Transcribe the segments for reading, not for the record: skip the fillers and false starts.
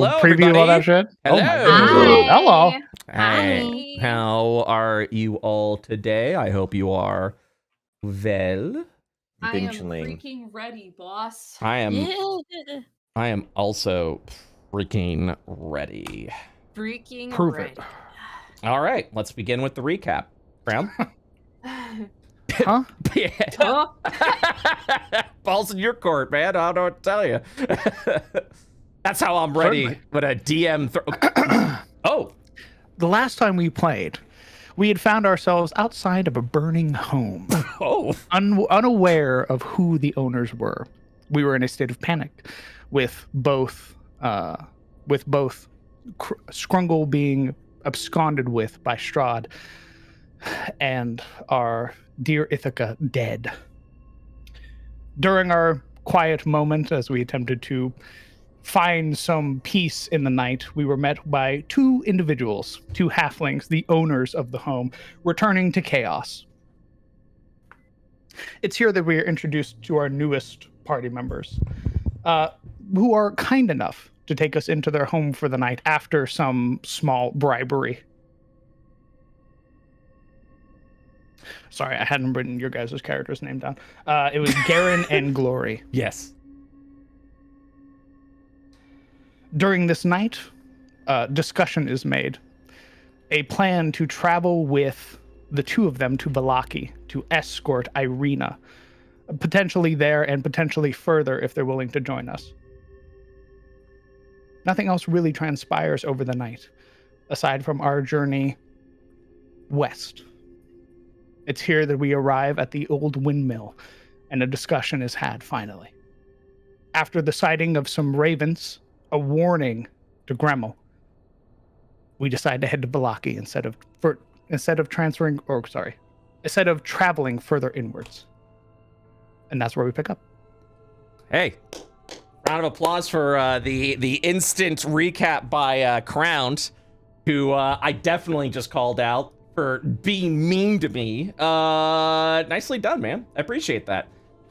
Hello, preview everybody. all that shit. Hello. Oh my goodness. Hello. Hi. How are you all today? I hope you are well. I am freaking ready, boss. I am also freaking ready. Freaking Prove ready. it. All right, let's begin with the recap. Brown? Huh? Yeah. Balls in your court, man. I don't know what to tell you. That's how I'm ready. Certainly. With a DM. Oh. The last time we played, we had found ourselves outside of a burning home. Oh. Unaware of who the owners were. We were in a state of panic, with both Scrungle being absconded with by Strahd, and our dear Ithaca dead. During our quiet moment, as we attempted to find some peace in the night, we were met by two individuals, two halflings, the owners of the home, returning to chaos. It's here that we are introduced to our newest party members, who are kind enough to take us into their home for the night after some small bribery. Sorry, I hadn't written your guys' character's name down. It was Garen and Glory. Yes. During this night, discussion is made. A plan to travel with the two of them to Vallaki to escort Irina, potentially there and potentially further if they're willing to join us. Nothing else really transpires over the night, aside from our journey west. It's here that we arrive at the old windmill, and a discussion is had finally. After the sighting of some ravens, a warning to Gremmel, we decide to head to Vallaki instead of traveling further inwards. And that's where we pick up. Hey, round of applause for the instant recap by Crowned, who I definitely just called out for being mean to me. Nicely done, man. I appreciate that.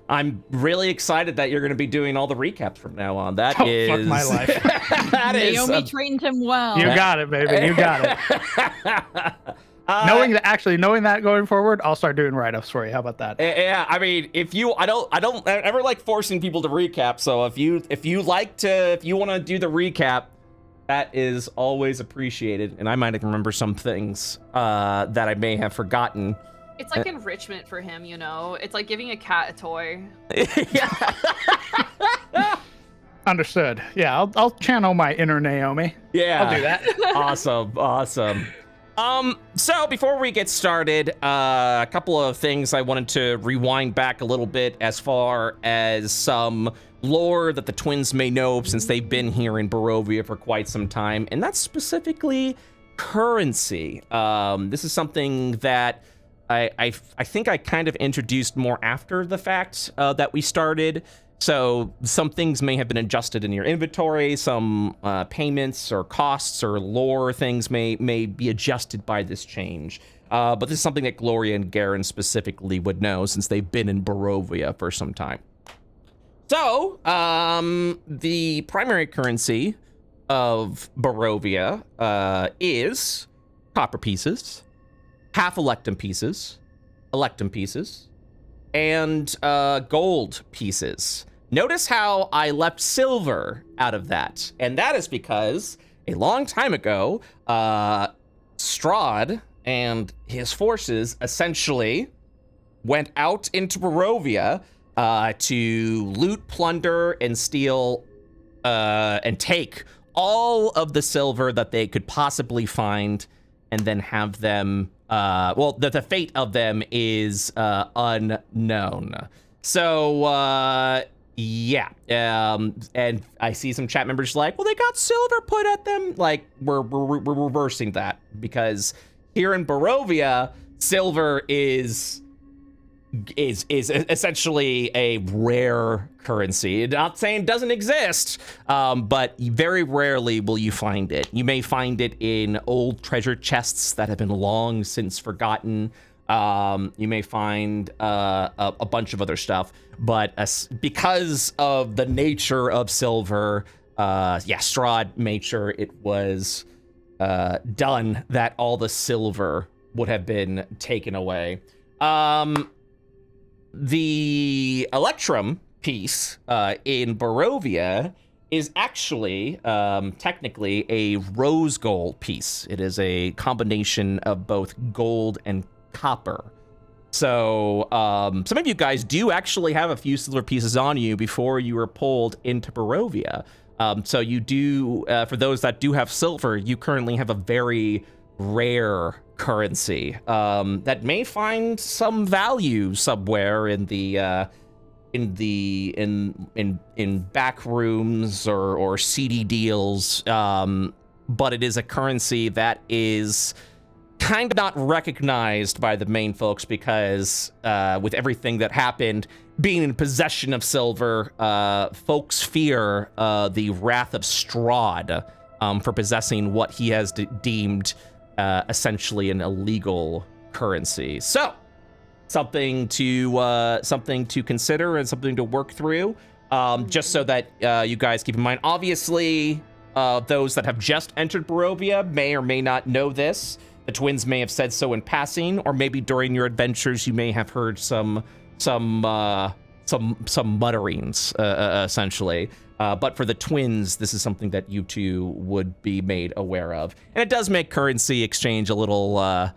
I'm really excited that you're going to be doing all the recaps from now on. That is fuck my life. that is Naomi trained him well. You got it, baby. You got it. Knowing that going forward, I'll start doing write-ups for you. How about that? Yeah, I mean, I don't ever like forcing people to recap. So if you want to do the recap, that is always appreciated. And I might remember some things that I may have forgotten. It's like enrichment for him, you know? It's like giving a cat a toy. Yeah. Understood. Yeah, I'll channel my inner Naomi. Yeah. I'll do that. Awesome. So before we get started, a couple of things I wanted to rewind back a little bit as far as some lore that the twins may know since they've been here in Barovia for quite some time, and that's specifically currency. This is something that I think I kind of introduced more after the fact that we started. So some things may have been adjusted in your inventory, some payments or costs or lore things may be adjusted by this change. But this is something that Gloria and Garen specifically would know since they've been in Barovia for some time. So the primary currency of Barovia is copper pieces, half electum pieces, and gold pieces. Notice how I left silver out of that, and that is because a long time ago, Strahd and his forces essentially went out into Barovia to loot, plunder, and steal, and take all of the silver that they could possibly find, and then have them the fate of them is unknown. So yeah, and I see some chat members like, well, they got silver put at them. Like, we're reversing that, because here in Barovia, silver is essentially a rare currency. Not saying it doesn't exist, but very rarely will you find it. You may find it in old treasure chests that have been long since forgotten. You may find a bunch of other stuff, but because of the nature of silver, Strahd made sure it was done that all the silver would have been taken away. The Electrum piece in Barovia is actually technically a rose gold piece. It is a combination of both gold and copper. So some of you guys do actually have a few silver pieces on you before you were pulled into Barovia. So you do, for those that do have silver, you currently have a very rare currency that may find some value somewhere in the in back rooms or seedy deals, but it is a currency that is kind of not recognized by the main folks because with everything that happened, being in possession of silver, folks fear the wrath of Strahd for possessing what he has deemed essentially an illegal currency. So something to consider and something to work through, just so that you guys keep in mind. Obviously, those that have just entered Barovia may or may not know this. The twins may have said so in passing, or maybe during your adventures you may have heard some mutterings, essentially. But for the twins, this is something that you two would be made aware of, and it does make currency exchange a little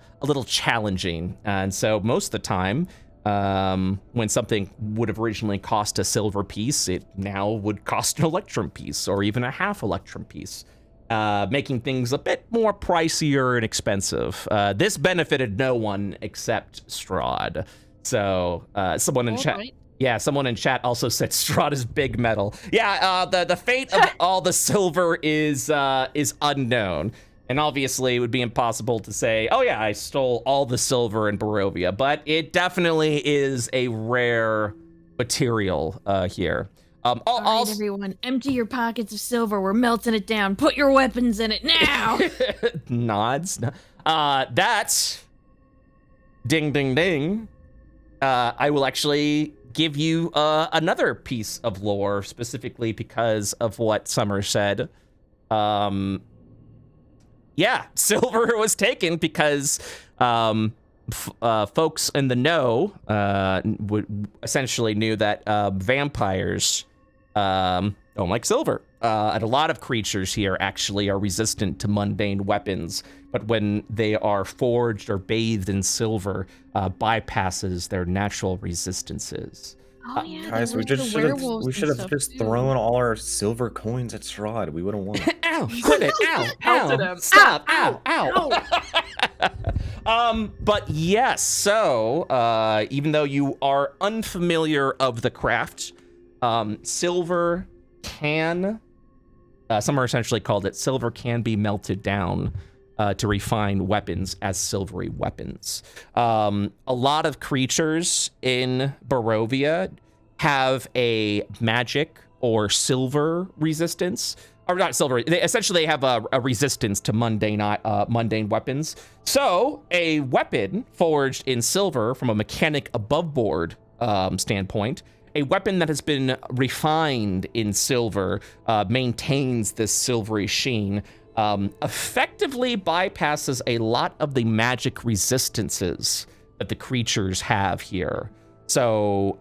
challenging. And so most of the time, when something would have originally cost a silver piece, it now would cost an electrum piece or even a half electrum piece, making things a bit more pricier and expensive. This benefited no one except Strahd. So someone in chat. Right. Yeah, someone in chat also said Strahd is big metal. Yeah, the fate of all the silver is unknown, and obviously it would be impossible to say, oh yeah, I stole all the silver in Barovia, but it definitely is a rare material here. All right, everyone, empty your pockets of silver. We're melting it down. Put your weapons in it now. Nods. That's ding, ding, ding. I will actually give you another piece of lore specifically because of what Summer said. Yeah, silver was taken because folks in the know essentially knew that vampires don't like silver. And a lot of creatures here actually are resistant to mundane weapons, but when they are forged or bathed in silver, bypasses their natural resistances. Oh yeah, guys, we should have just thrown all our silver coins at Strahd. We wouldn't want it. Ow! Quit it! Ow! Ow! Stop! Ow! Ow! But yes, so even though you are unfamiliar of the craft, silver can, some are essentially called it, silver can be melted down to refine weapons as silvery weapons. A lot of creatures in Barovia have a magic or silver resistance, or not silver. They essentially have a resistance to mundane weapons. So a weapon forged in silver from a mechanic above board standpoint, a weapon that has been refined in silver maintains this silvery sheen, effectively bypasses a lot of the magic resistances that the creatures have here. So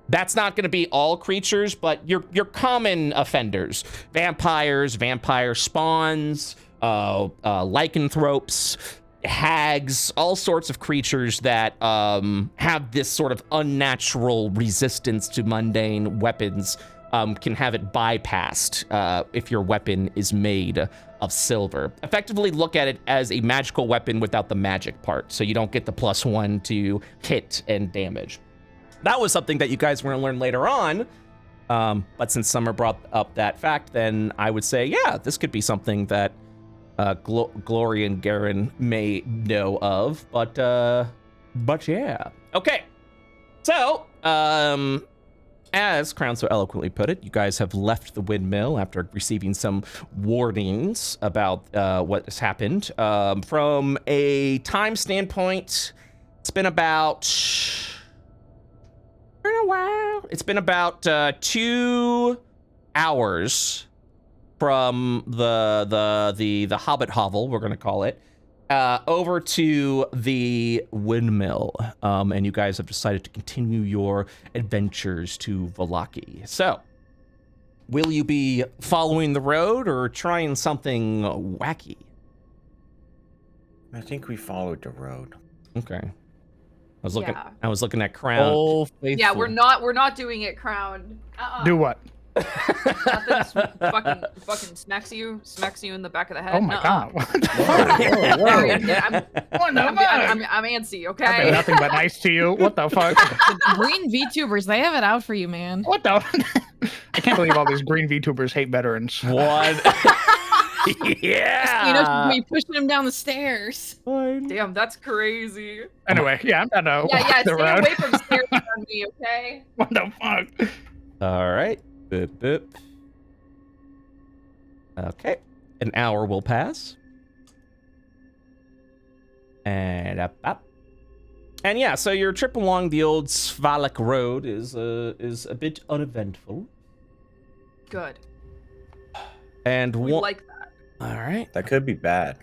that's not going to be all creatures, but your common offenders: vampires, vampire spawns, lycanthropes, hags, all sorts of creatures that have this sort of unnatural resistance to mundane weapons can have it bypassed if your weapon is made of silver. Effectively look at it as a magical weapon without the magic part, so you don't get the +1 to hit and damage. That was something that you guys were gonna learn later on, but since Summer brought up that fact, then I would say, yeah, this could be something that Glory and Garen may know of, but yeah. Okay, so as Crown so eloquently put it, you guys have left the windmill after receiving some warnings about what has happened. From a time standpoint, it's been about a while. It's been about 2 hours from the Hobbit hovel, we're gonna call it, over to the windmill, and you guys have decided to continue your adventures to Vallaki. So, will you be following the road or trying something wacky? I think we followed the road. Okay. I was looking. Yeah. I was looking at Crown. Oh, faithful. Yeah, we're not doing it, Crown. Do what? Nothing fucking smacks you in the back of the head. Oh my god. What the I'm antsy, I've been okay? nothing but nice to you. What the fuck? The green VTubers, they have it out for you, man. What the? I can't believe all these green VTubers hate veterans. What? Yeah. You know, we pushing him down the stairs. Damn, that's crazy. Anyway, yeah, I'm done to Yeah, walk the stay road. away from stairs on me, okay? What the fuck? All right. Boop, boop. Okay. An hour will pass. And up. And yeah, so your trip along the old Svalak road is a bit uneventful. Good. And We like that. all right. That could be bad.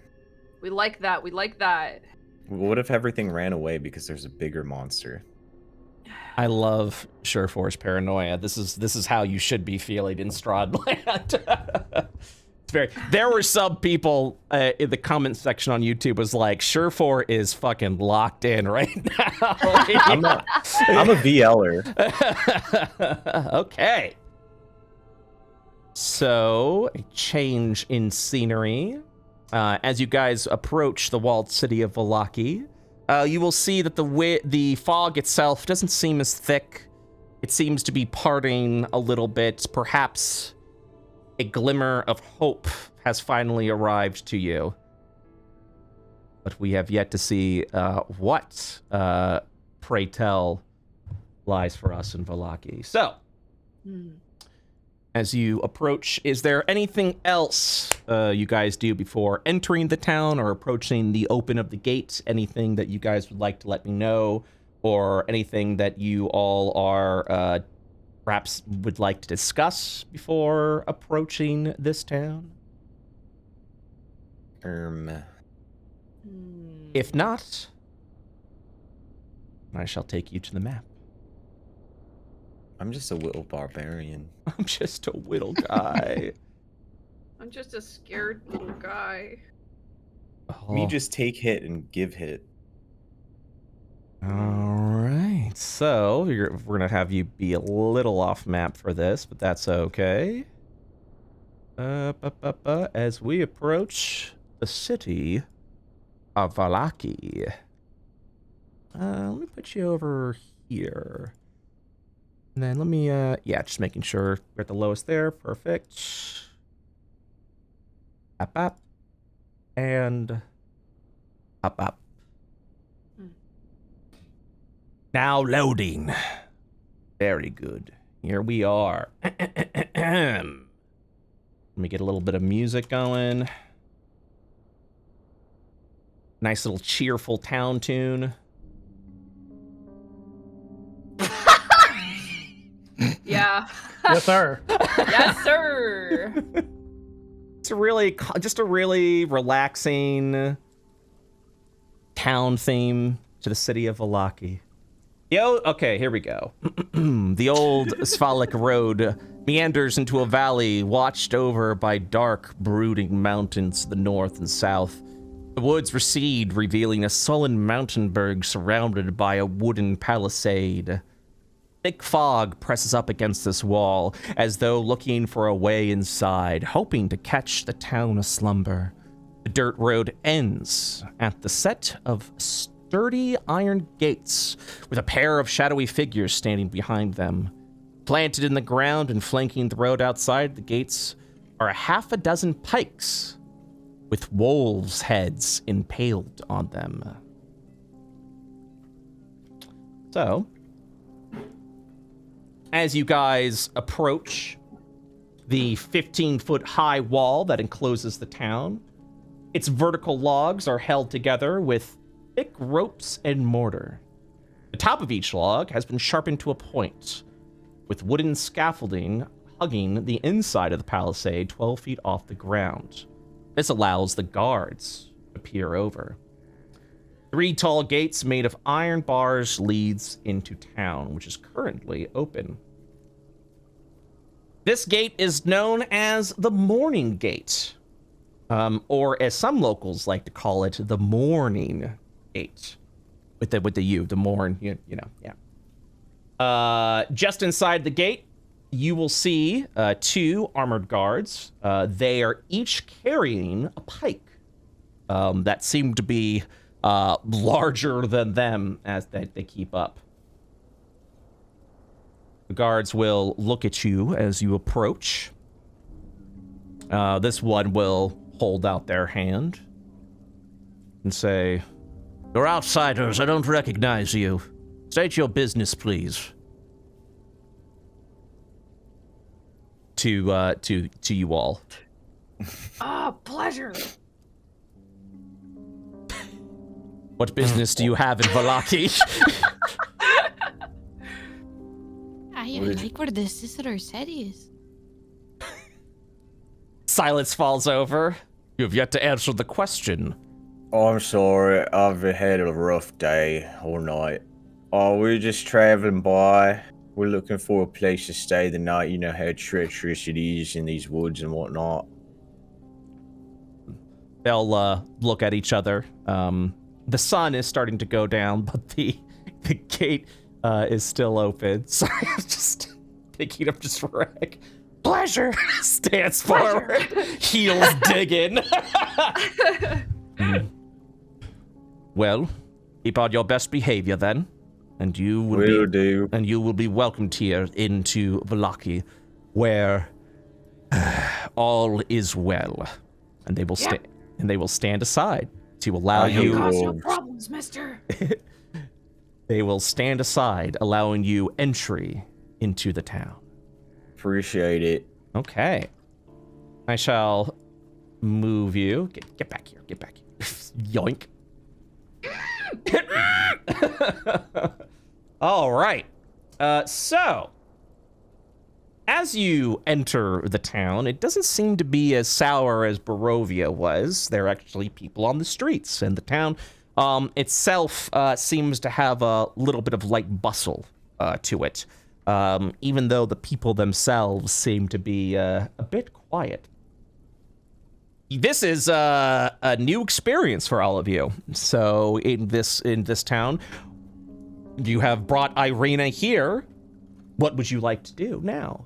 We like that. We like that. What if everything ran away because there's a bigger monster? I love Surefour's paranoia. This is how you should be feeling in Strahd land. It's very. There were some people in the comment section on YouTube was like, Surefour is fucking locked in right now. I'm a VLer. Okay. So, a change in scenery. As you guys approach the walled city of Vallaki, you will see that the fog itself doesn't seem as thick. It seems to be parting a little bit. Perhaps a glimmer of hope has finally arrived to you. But we have yet to see what, pray tell, lies for us in Vallaki. So, as you approach, is there anything else you guys do before entering the town or approaching the open of the gate? Anything that you guys would like to let me know, or anything that you all are perhaps would like to discuss before approaching this town? If not, I shall take you to the map. I'm just a little barbarian. I'm just a little guy. I'm just a scared little guy. Me just take hit and give hit. All right. So we're gonna have you be a little off map for this, but that's okay. As we approach the city of Vallaki, let me put you over here. And then let me, yeah, just making sure we're at the lowest there. Perfect. Up. And up. Now loading. Very good. Here we are. Let me get a little bit of music going. Nice little cheerful town tune. Yeah. Yes, sir. Yes, sir. It's just a really relaxing town theme to the city of Vallaki. Okay, here we go. The old Svalak road meanders into a valley watched over by dark, brooding mountains to the north and south. The woods recede, revealing a sullen mountainberg surrounded by a wooden palisade. Thick fog presses up against this wall, as though looking for a way inside, hoping to catch the town aslumber. The dirt road ends at the set of sturdy iron gates, with a pair of shadowy figures standing behind them. Planted in the ground and flanking the road outside the gates are a half a dozen pikes, with wolves' heads impaled on them. So, as you guys approach the 15-foot high wall that encloses the town, its vertical logs are held together with thick ropes and mortar. The top of each log has been sharpened to a point, with wooden scaffolding hugging the inside of the palisade 12 feet off the ground. This allows the guards to peer over. 3 tall gates made of iron bars leads into town, which is currently open. This gate is known as the Morning Gate, or as some locals like to call it, the Morning Gate, with the U, the morn, you know, yeah. Just inside the gate, you will see 2 armored guards. They are each carrying a pike that seem to be larger than them as they keep up. The guards will look at you as you approach. This one will hold out their hand and say, "You're outsiders. I don't recognize you. State your business, please." To you all. Pleasure. What business do you have in Vallaki? I like where the sister's head is. Silence falls over. You have yet to answer the question. Oh, I'm sorry. I've had a rough day all night. Oh, we're just traveling by. We're looking for a place to stay the night. You know how treacherous it is in these woods and whatnot. They'll look at each other. The sun is starting to go down, but the gate is still open. Sorry, I'm just picking up just rag. Pleasure. Stands forward. Heels digging. Well, keep on your best behavior then, and you will be welcomed here into Vallaki, where all is well. And they will they will stand aside to allow you. Cause no problems, mister. They will stand aside, allowing you entry into the town. Appreciate it. Okay. I shall move you. Get back here. Get back here. Yoink. All right. So, as you enter the town, it doesn't seem to be as sour as Barovia was. There are actually people on the streets, and the town itself seems to have a little bit of light bustle to it, even though the people themselves seem to be a bit quiet. This is a new experience for all of you. So in this town, you have brought Irina here. What would you like to do now?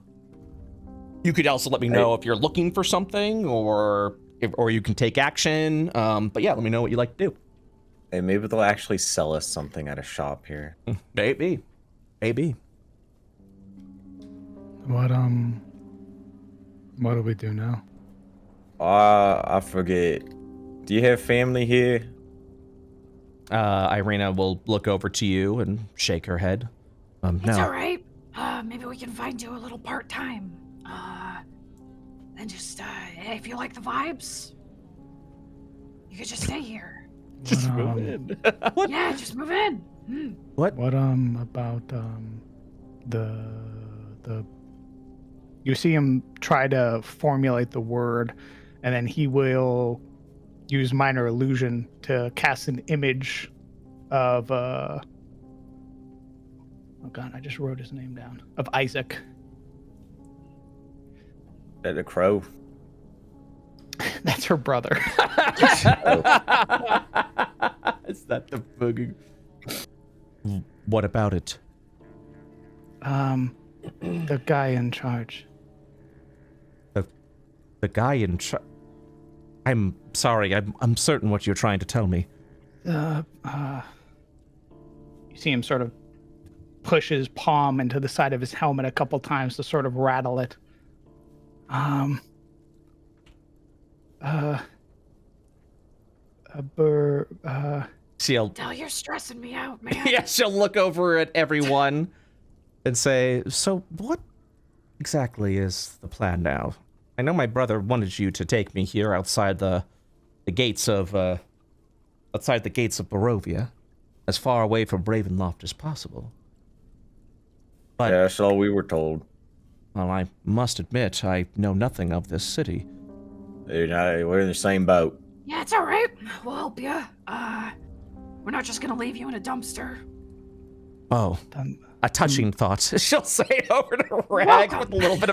You could also let me know if you're looking for something, or you can take action. But yeah, let me know what you like to do. Hey, maybe they'll actually sell us something at a shop here. Maybe. What do we do now? I forget. Do you have family here? Irina will look over to you and shake her head. It's No. all right. Maybe we can find you a little part-time. And just, if you like the vibes, you could just stay here. Just move in. What? Yeah, just move in. What about the you see him try to formulate the word, and then he will use minor illusion to cast an image of oh god, I just wrote his name down. Of Isaac. At the crow. That's her brother. Is that the boogie? What about it? The guy in charge. The guy in charge. I'm sorry. I'm certain what you're trying to tell me. You see him sort of push his palm into the side of his helmet a couple times to sort of rattle it. She'll. Del, you're stressing me out, man. Yeah, she'll look over at everyone and say, "So what exactly is the plan now? I know my brother wanted you to take me here outside the gates of Barovia, as far away from Ravenloft as possible. But yeah, that's all we were told. Well, I must admit, I know nothing of this city. Dude, we're in the same boat. Yeah, it's all right. We'll help you. We're not just gonna leave you in a dumpster. Oh, Done. a touching thought. She'll say over to Rag with a little bit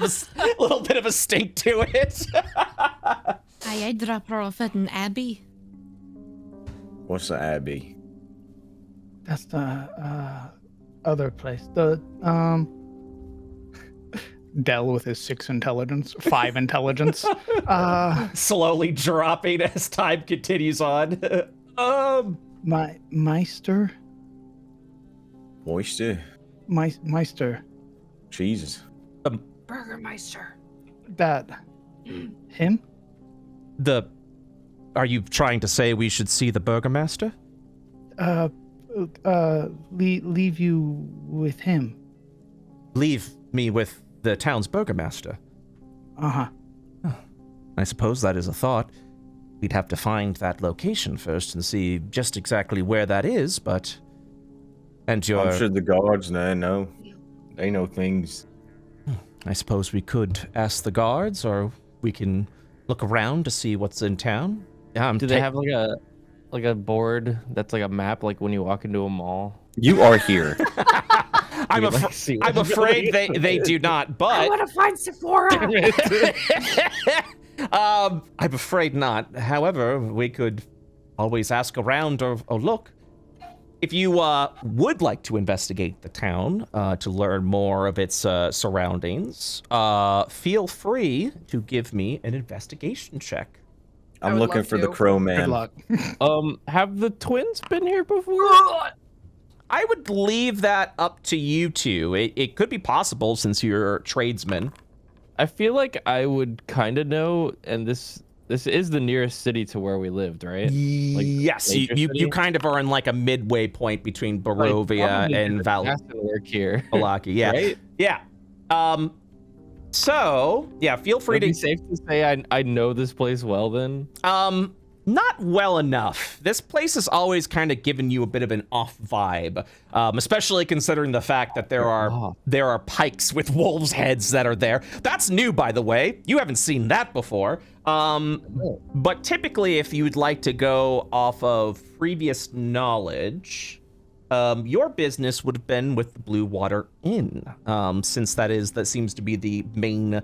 of a stink to it. I drop her off at an abbey. What's the Abbey? That's the other place. The Dell with his 5 intelligence. Slowly dropping as time continues on. My Meister. Moisture? Meister. Jesus. Burgomaster. That. Him? Are you trying to say we should see the Burgomaster? Leave you with him. Leave me with the town's Burgomaster. Uh-huh. I suppose that is a thought. We'd have to find that location first and see just exactly where that is, but... And your... I'm sure the guards know. They know things. I suppose we could ask the guards, or we can look around to see what's in town. Do they have like a board that's like a map, like when you walk into a mall? You are here. I'm afraid they do not, I but... want to find Sephora. I'm afraid not. However, we could always ask around or look. If you would like to investigate the town to learn more of its surroundings, feel free to give me an investigation check. I'm looking for the Crow Good Man. luck. Have the twins been here before? I would leave that up to you two. It could be possible since you're tradesmen. I feel like I would kind of know, and this is the nearest city to where we lived, right? Like, yes, you kind of are in like a midway point between Barovia and work here. Vallaki. Yeah, Right? yeah. So yeah, feel free Would it to. be safe to say I know this place well then? Not well enough. This place has always kind of given you a bit of an off vibe, especially considering the fact that there are pikes with wolves' heads that are there. That's new, by the way. You haven't seen that before. But typically, if you'd like to go off of previous knowledge, your business would have been with the Blue Water Inn, since that seems to be the main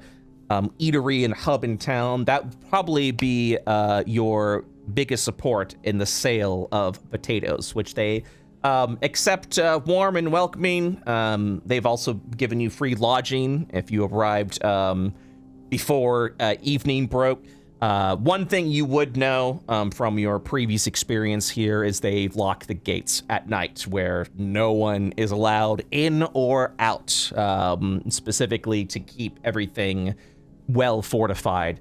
eatery and hub in town. That would probably be your biggest support in the sale of potatoes, which they accept warm and welcoming. They've also given you free lodging if you arrived before evening broke. One thing you would know from your previous experience here is they lock the gates at night where no one is allowed in or out, specifically to keep everything well fortified.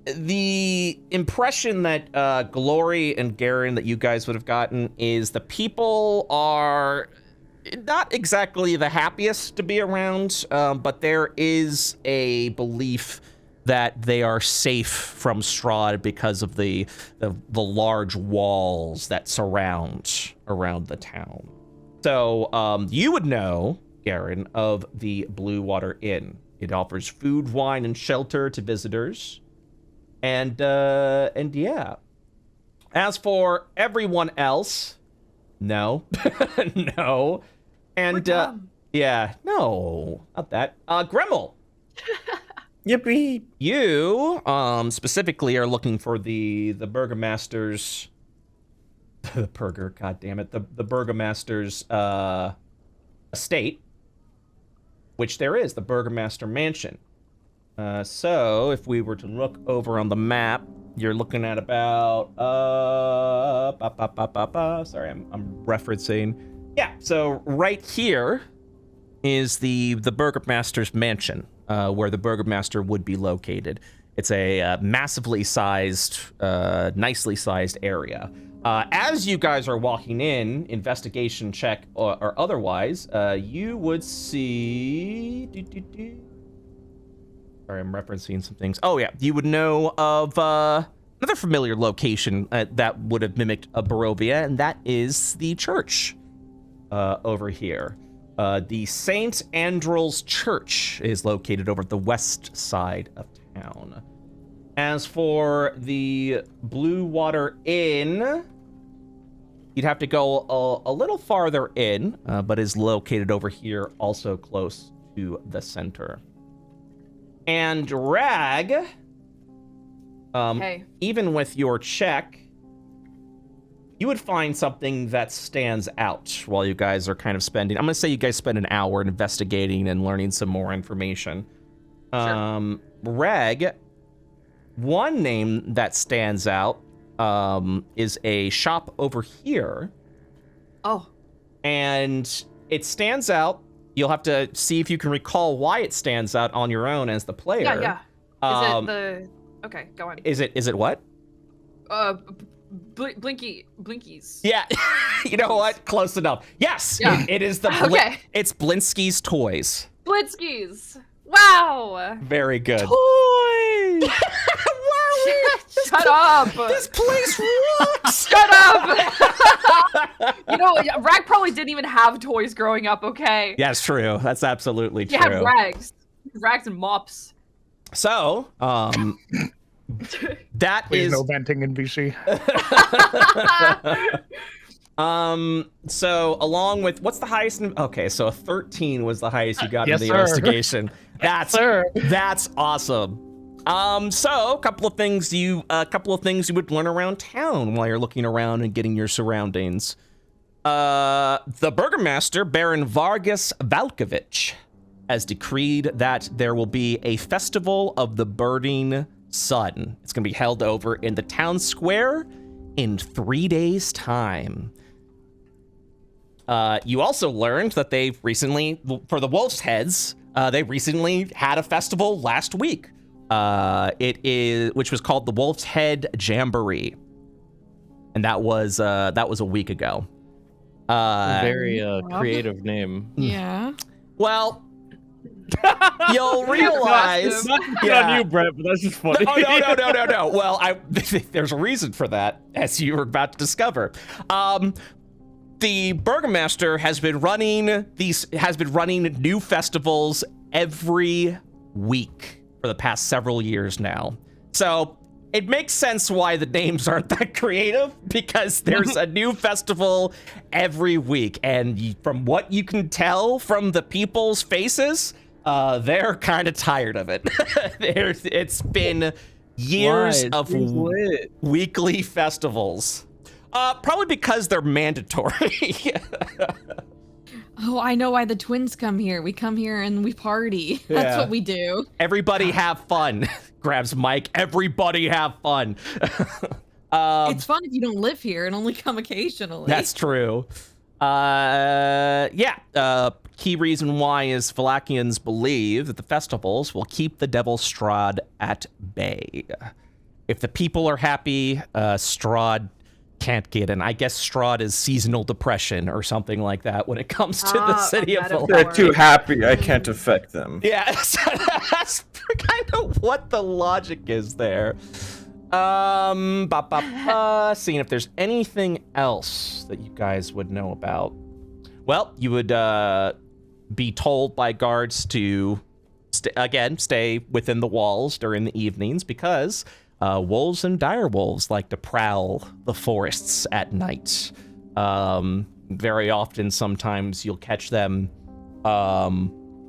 The impression that Glory and Garen that you guys would have gotten is the people are not exactly the happiest to be around, but there is a belief that they are safe from Strahd because of the large walls that surround around the town. So you would know, Garen, of the Blue Water Inn. It offers food, wine, and shelter to visitors. And yeah. As for everyone else, no. No. And yeah, no, not that. Gremmel. Yippee! You specifically are looking for the Burgomaster's the Burgomaster's estate, which there is, the Burgomaster Mansion. So if we were to look over on the map, you're looking at about sorry, I'm referencing. Yeah, so right here is the Burgomaster's Mansion, where the Burgomaster would be located. It's a massively sized, nicely sized area. As you guys are walking in, investigation check or otherwise, you would see... Sorry, I'm referencing some things. Oh yeah, you would know of another familiar location that would have mimicked a Barovia, and that is the church over here. The St. Andrew's Church is located over at the west side of town. As for the Blue Water Inn, you'd have to go a little farther in, but is located over here, also close to the center. And Rag, Hey. even with your check, you would find something that stands out while you guys are kind of spending. I'm going to say you guys spend an hour investigating and learning some more information. Sure. Rag, one name that stands out is a shop over here. Oh. And it stands out. You'll have to see if you can recall why it stands out on your own as the player. Yeah. Is it the? Okay, go on. Is it what? Blinkies. Yeah. You know what? Close enough. Yes. Yeah. It is the Okay. It's Blinsky's Toys. Blinsky's. Wow. Very good. Toys! Shut up. This place rocks. Shut up. You know, Rag probably didn't even have toys growing up. Okay. Yeah, it's true. That's absolutely He true. had rags and mops. So, that Please is no venting in VC. So along with what's the highest? Okay, so a 13 was the highest you got Yes, in the sir. investigation. That's awesome. So a couple of things you would learn around town while you're looking around and getting your surroundings. The Burgomaster, Baron Vargas Valkovich, has decreed that there will be a festival of the burning sun. It's going to be held over in the town square in 3 days' time. You also learned that they've recently, for the Wolf's Heads, they recently had a festival last week. Which was called the Wolf's Head Jamboree, and that was a week ago. Very creative name. Yeah. Well, you'll realize. Not on you, Brett, but that's just funny. No. Well, there's a reason for that, as you were about to discover. The Burgomaster has been running new festivals every week for the past several years now. So it makes sense why the names aren't that creative, because there's a new festival every week. And from what you can tell from the people's faces, they're kind of tired of it. It's been years of weekly festivals. Probably because they're mandatory. Oh, I know why the twins come here. We come here and we party. That's Yeah. what we do. Everybody have fun. Grabs Mike. Everybody have fun. It's fun if you don't live here and only come occasionally. That's true. Key reason why is Vallakians believe that the festivals will keep the devil Strahd at bay. If the people are happy, Strahd can't get in. I guess Strahd is seasonal depression or something like that when it comes to the city of metaphor. They're Vallaki. too happy. I can't affect them. Yeah, so that's kind of what the logic is there. Seeing if there's anything else that you guys would know about. Well, you would be told by guards to stay within the walls during the evenings, because wolves and direwolves like to prowl the forests at night. Very often, sometimes you'll catch them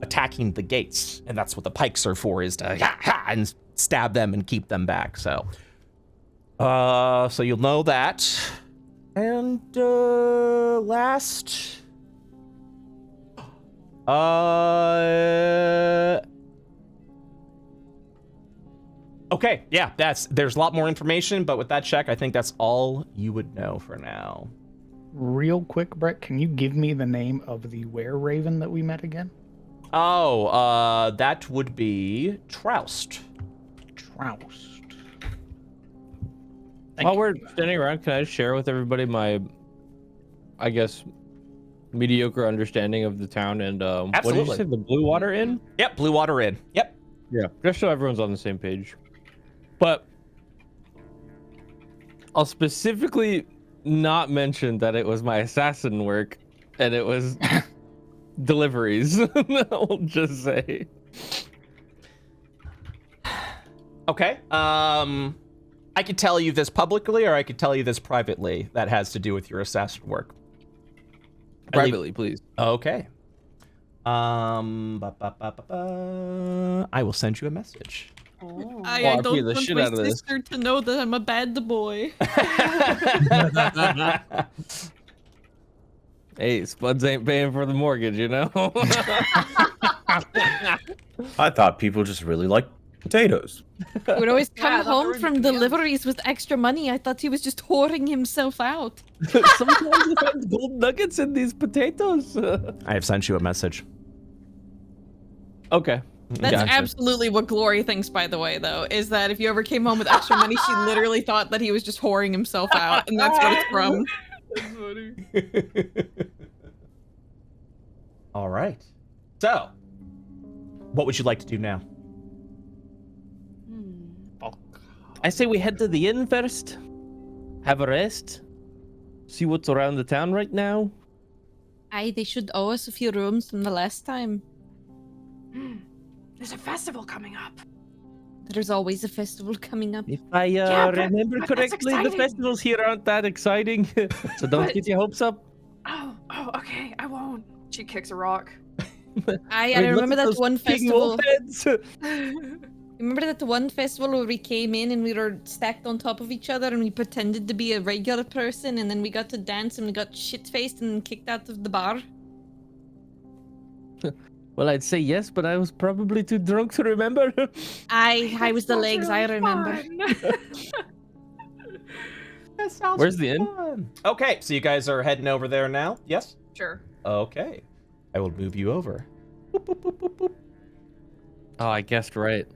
attacking the gates, and that's what the pikes are for, is to and stab them and keep them back. So you'll know that. And last, okay, yeah, there's a lot more information, but with that check, I think that's all you would know for now. Real quick, Brett, can you give me the name of the were-raven that we met again? Oh, that would be Troust. Troust. While we're standing around, can I share with everybody my, I guess, mediocre understanding of the town and what did Absolutely. you say, the Blue Water Inn? Yep, Blue Water Inn. Yep. Yeah, just so everyone's on the same page. But I'll specifically not mention that it was my assassin work, and it was deliveries. I'll just say. Okay. I could tell you this publicly, or I could tell you this privately. That has to do with your assassin work. Privately, please. Okay. I will send you a message. I Well, I don't beat the want shit my out of this. sister to know that I'm a bad boy. Hey, Spuds ain't paying for the mortgage, you know? I thought people just really like potatoes. He would always Yeah, come that's home already from began. deliveries with extra money. I thought he was just whoring himself out. Sometimes you find gold nuggets in these potatoes. I have sent you a message. Okay. That's Gotcha. absolutely what Glory thinks, by the way, though, is that if you ever came home with extra money, she literally thought that he was just whoring himself out, and that's what it's from. That's funny. All right. So, what would you like to do now? I say we head to the inn first. Have a rest. See what's around the town right now. Aye, they should owe us a few rooms from the last time. There's a festival coming up. There's always a festival coming up. If I Yeah, but remember that's correctly, the exciting. festivals here aren't that exciting. So don't But- get your hopes up. Oh, okay, I won't. She kicks a rock. I mean, look remember at that those one king festival. wolf heads. Remember that one festival where we came in and we were stacked on top of each other and we pretended to be a regular person and then we got to dance and we got shit-faced and kicked out of the bar? Well, I'd say yes, but I was probably too drunk to remember. I was the legs, I remember. That sounds Where's the inn? fun. Okay, so you guys are heading over there now? Yes? Sure. Okay. I will move you over. Boop, boop, boop, boop, boop. Oh, I guessed right.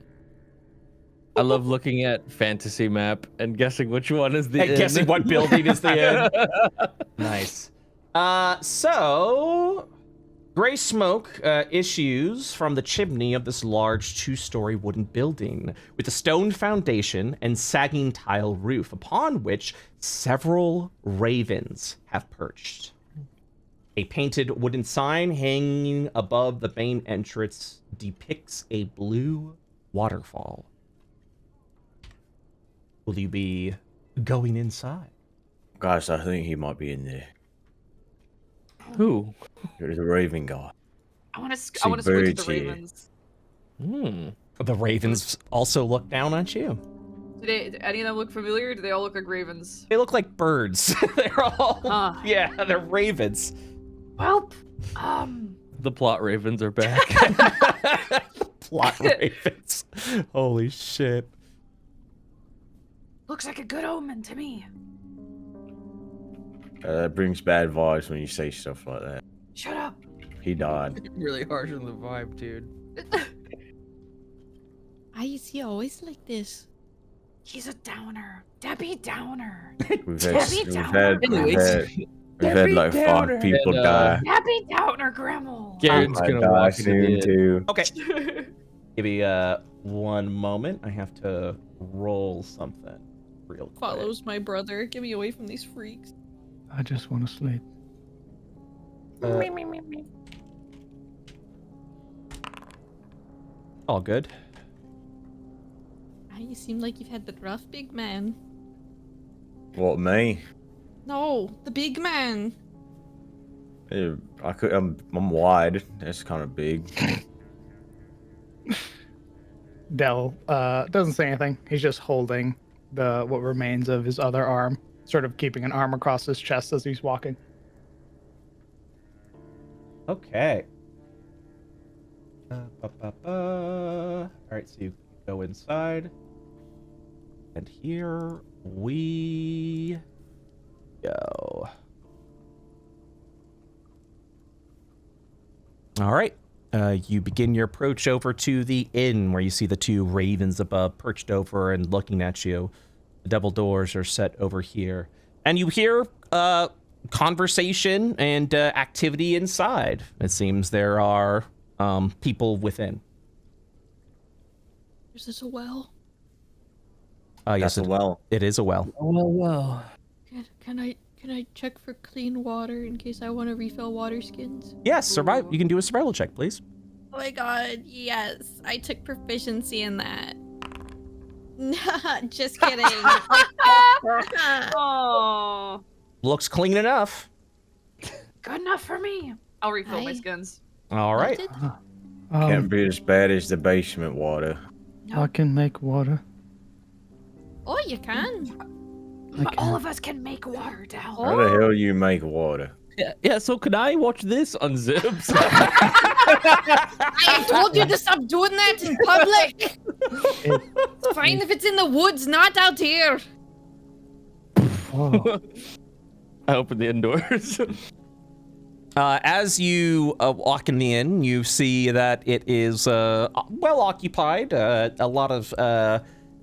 I love looking at fantasy map and guessing which one is the And inn. guessing what building is the inn. Nice. So gray smoke issues from the chimney of this large two-story wooden building with a stone foundation and sagging tile roof, upon which several ravens have perched. A painted wooden sign hanging above the main entrance depicts a blue waterfall. Will you be going inside? Guys, I think he might be in there. Who? There's a raven guy. I want to See switch to the birds here. ravens. Hmm. The ravens also look down at you. Do any of them look familiar? Do they all look like ravens? They look like birds. They're all, Ah. yeah, they're ravens. Well, The plot ravens are back. Plot ravens. Holy shit. looks like a good omen to me. That brings bad vibes when you say stuff like that. Shut up. He died. Really harsh on the vibe, dude. Why is he always like this? He's a downer. Debbie Downer. We've Debbie had, Downer. we've had like Downer. 5 people And, die. Debbie Downer, Grandma. Garrett's I gonna die walk into the soon inn. too. Okay. Give me one moment. I have to roll something real quick. Follows my brother. Get me away from these freaks. I just want to sleep. All good. You seem like you've had it rough, big man. What, me? No, the big man. Yeah, I'm wide. That's kind of big. Dell doesn't say anything. He's just holding what remains of his other arm, sort of keeping an arm across his chest as he's walking. Okay. All right, so you go inside. And here we go. All right. You begin your approach over to the inn where you see the 2 ravens above perched over and looking at you. The double doors are set over here. And you hear conversation and activity inside. It seems there are people within. Is this a well? Yes, That's a well. it is a well. Well. Can I Can I check for clean water in case I want to refill water skins? Yes, survive. You can do a survival check, please. Oh my god, yes. I took proficiency in that. Just kidding. Oh, Looks clean enough. Good enough for me. I'll refill my Hi. skins. All right. Can't be as bad as the basement water. I can make water. Oh, you can. But all of us can make water, Dal. How the hell you make water? Yeah, so can I watch this on Zips? I told you to stop doing that in public. It's fine if it's in the woods, not out here. Whoa. I open the indoors. As you walk in the inn, you see that it is well occupied. A lot of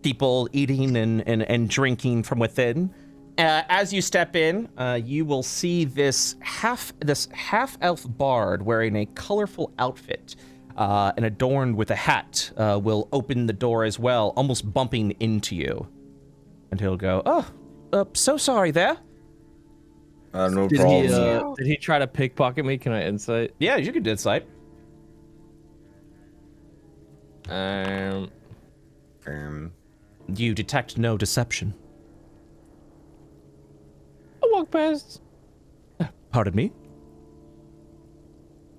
people eating and drinking from within. As you step in, you will see this half elf bard wearing a colorful outfit and adorned with a hat will open the door as well, almost bumping into you. And he'll go, "Oh, so sorry there." No Did problem. he try to pickpocket me? Can I insight? Yeah, you can insight. You detect no deception. I walk past. Pardon me?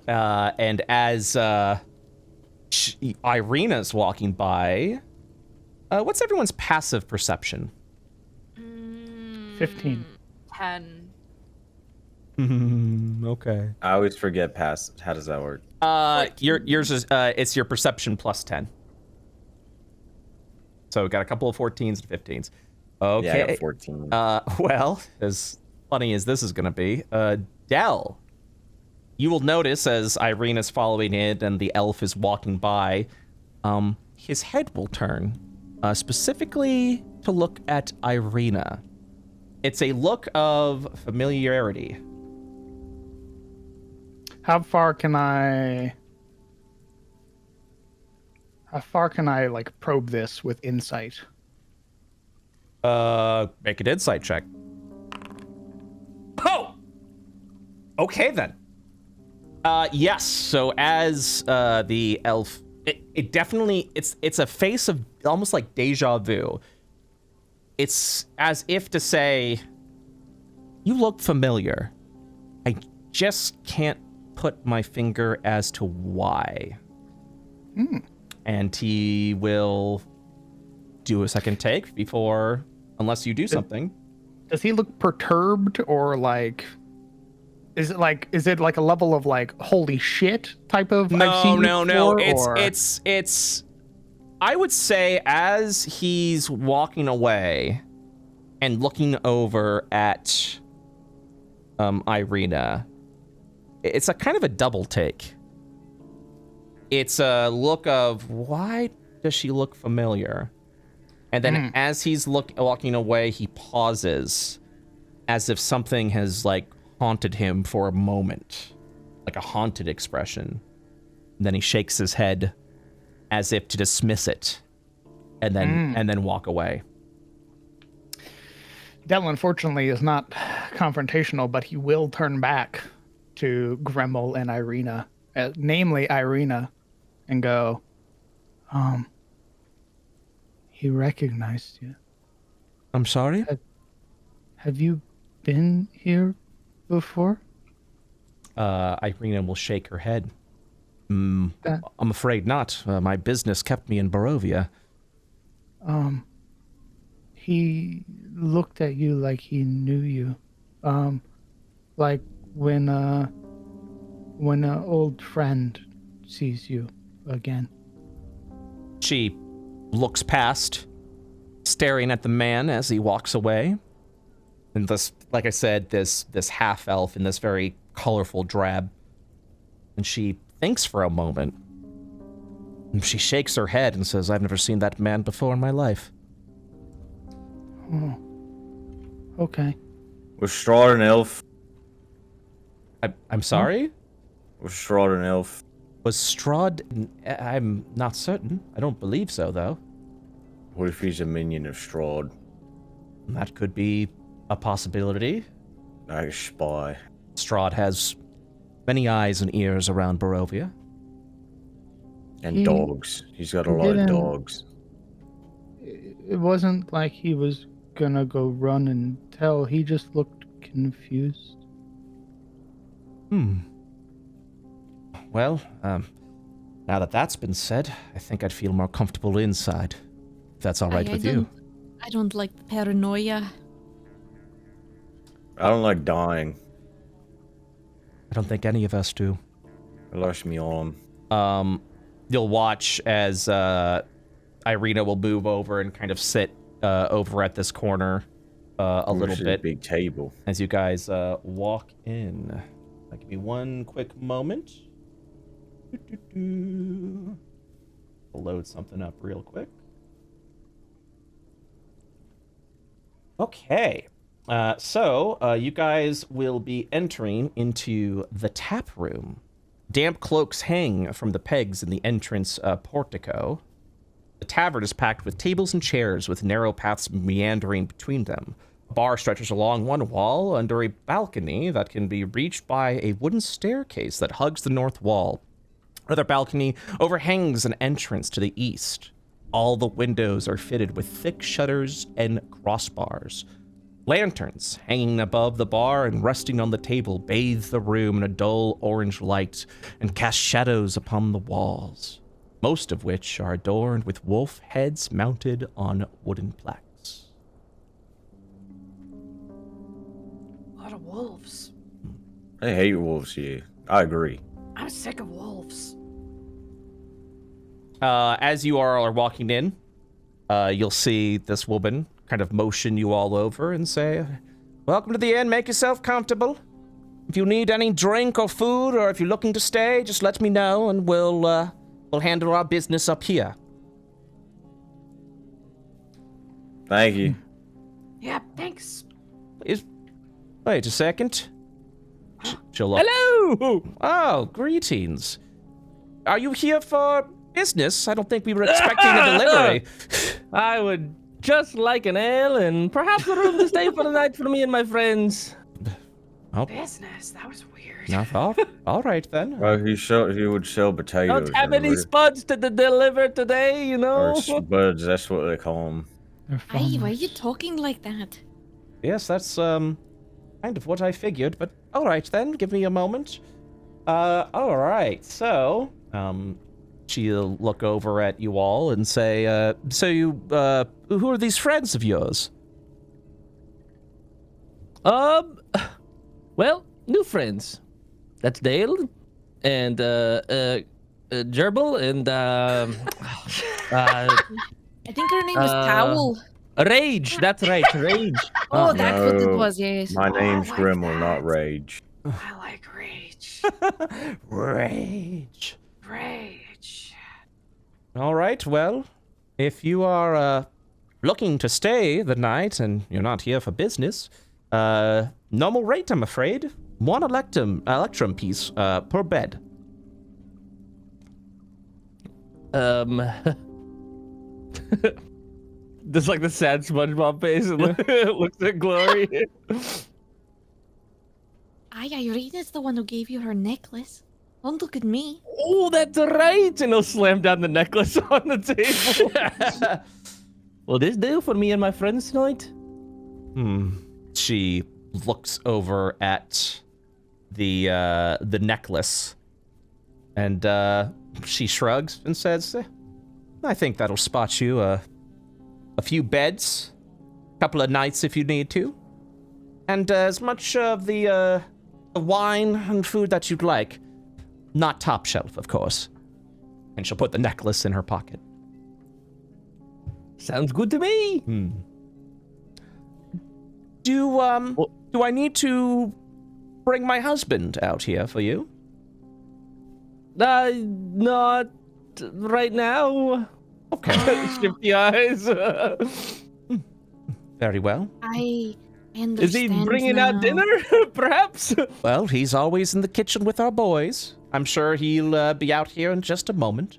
And as Irina's walking by, what's everyone's passive perception? 15. 10. Okay. I always forget past. How does that work? Yours is it's your perception plus 10. So we got a couple of 14s and 15s. Okay. Yeah, I got 14. Well, as funny as this is gonna be, Dell, you will notice as Irina's following in and the elf is walking by, his head will turn, specifically to look at Irina. It's a look of familiarity. How far can I like probe this with insight? Make an insight check. Oh! Okay then. Yes, so as the elf, it definitely, it's a face of almost like deja vu. It's as if to say, you look familiar. I just can't put my finger as to why. And he will do a second take before, unless you do something. Does he look perturbed or like? Is it like a level of like holy shit type of? I've seen No. before, or- It's. I would say as he's walking away and looking over at Irina, it's a kind of a double take. It's a look of why does she look familiar? And then as he's walking away, he pauses as if something has like haunted him for a moment, like a haunted expression. And then he shakes his head as if to dismiss it, and then walk away. Dell, unfortunately, is not confrontational, but he will turn back to Gremmel and Irina, namely Irina, and go, he recognized you. I'm sorry? Have you been here before? Irina will shake her head. I'm afraid not. My business kept me in Barovia. He looked at you like he knew you. Like when an old friend sees you again. She looks past, staring at the man as he walks away. And this, like I said, this half elf in this very colorful drab. And she thinks for a moment. And she shakes her head and says, "I've never seen that man before in my life." Oh. Okay. Was Strahd an elf? I'm sorry? Was Strahd an elf? Was Strahd... I'm not certain. I don't believe so, though. What if he's a minion of Strahd? That could be a possibility. Like a spy. Strahd has many eyes and ears around Barovia. And dogs. He's got a lot of dogs. It wasn't like he was gonna go run and tell. He just looked confused. Well, now that that's been said, I think I'd feel more comfortable inside. If that's all right with you. I don't like the paranoia. I don't like dying. I don't think any of us do. I lost me arm. You'll watch as Irina will move over and kind of sit over at this corner a little bit. Big table. As you guys walk in. Give me one quick moment. I'll load something up real quick. Okay. So you guys will be entering into the tap room. Damp cloaks hang from the pegs in the entrance portico. The tavern is packed with tables and chairs with narrow paths meandering between them. A bar stretches along one wall under a balcony that can be reached by a wooden staircase that hugs the north wall. Another balcony overhangs an entrance to the east. All the windows are fitted with thick shutters and crossbars. Lanterns hanging above the bar and resting on the table bathe the room in a dull orange light and cast shadows upon the walls, most of which are adorned with wolf heads mounted on wooden plaques. A lot of wolves. I hate wolves here. I agree. I'm sick of wolves. As you are walking in, you'll see this woman kind of motion you all over and say, "Welcome to the inn. Make yourself comfortable. If you need any drink or food, or if you're looking to stay, just let me know, and we'll handle our business up here." Thank you. Yeah, thanks. Wait a second. She'll look. Hello! Oh, greetings. Are you here for business? I don't think we were expecting a delivery. I would just like an ale and perhaps a room to stay for the night for me and my friends. Oh, Business. That was weird. no, all right then. Well, he would sell potatoes. Don't have any spuds to deliver today, you know? Or spuds, that's what they call them. Aye, why are you talking like that? Yes, that's kind of what I figured, but all right then, give me a moment. All right, so she'll look over at you all and say, so you, who are these friends of yours? Well, new friends. That's Dale, and Gerbil, and I think her name was Towel. Rage. That's right, Rage. Oh, that's what it No. was, yes. My name's like Grimmel, that. not Rage. I like rage. Rage. Rage. All right, well, if you are looking to stay the night and you're not here for business, normal rate, I'm afraid. One electrum piece per bed. Just like the sad SpongeBob face, it looks at Glory. Aye, Irina's the one who gave you her necklace. Don't look at me. Oh, that's right! And he'll slam down the necklace on the table. Will this do for me and my friends tonight? She looks over at the necklace, and she shrugs and says, "I think that'll spot you a few beds, a couple of nights if you need to, and as much of the wine and food that you'd like. Not top shelf, of course." And she'll put the necklace in her pocket. Sounds good to me. Do I need to bring my husband out here for you? Not right now. Okay. Shifty eyes. Very well. I understand. Is he bringing out now. dinner, perhaps? Well, he's always in the kitchen with our boys. I'm sure he'll be out here in just a moment.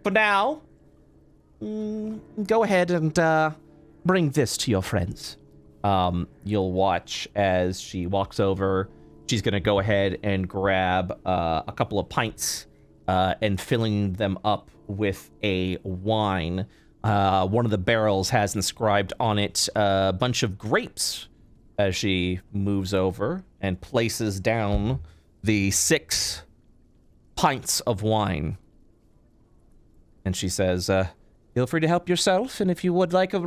For now, go ahead and bring this to your friends. You'll watch as she walks over. She's going to go ahead and grab a couple of pints and filling them up with a wine. One of the barrels has inscribed on it a bunch of grapes as she moves over and places down the 6 pints of wine. And she says, feel free to help yourself, and if you would like a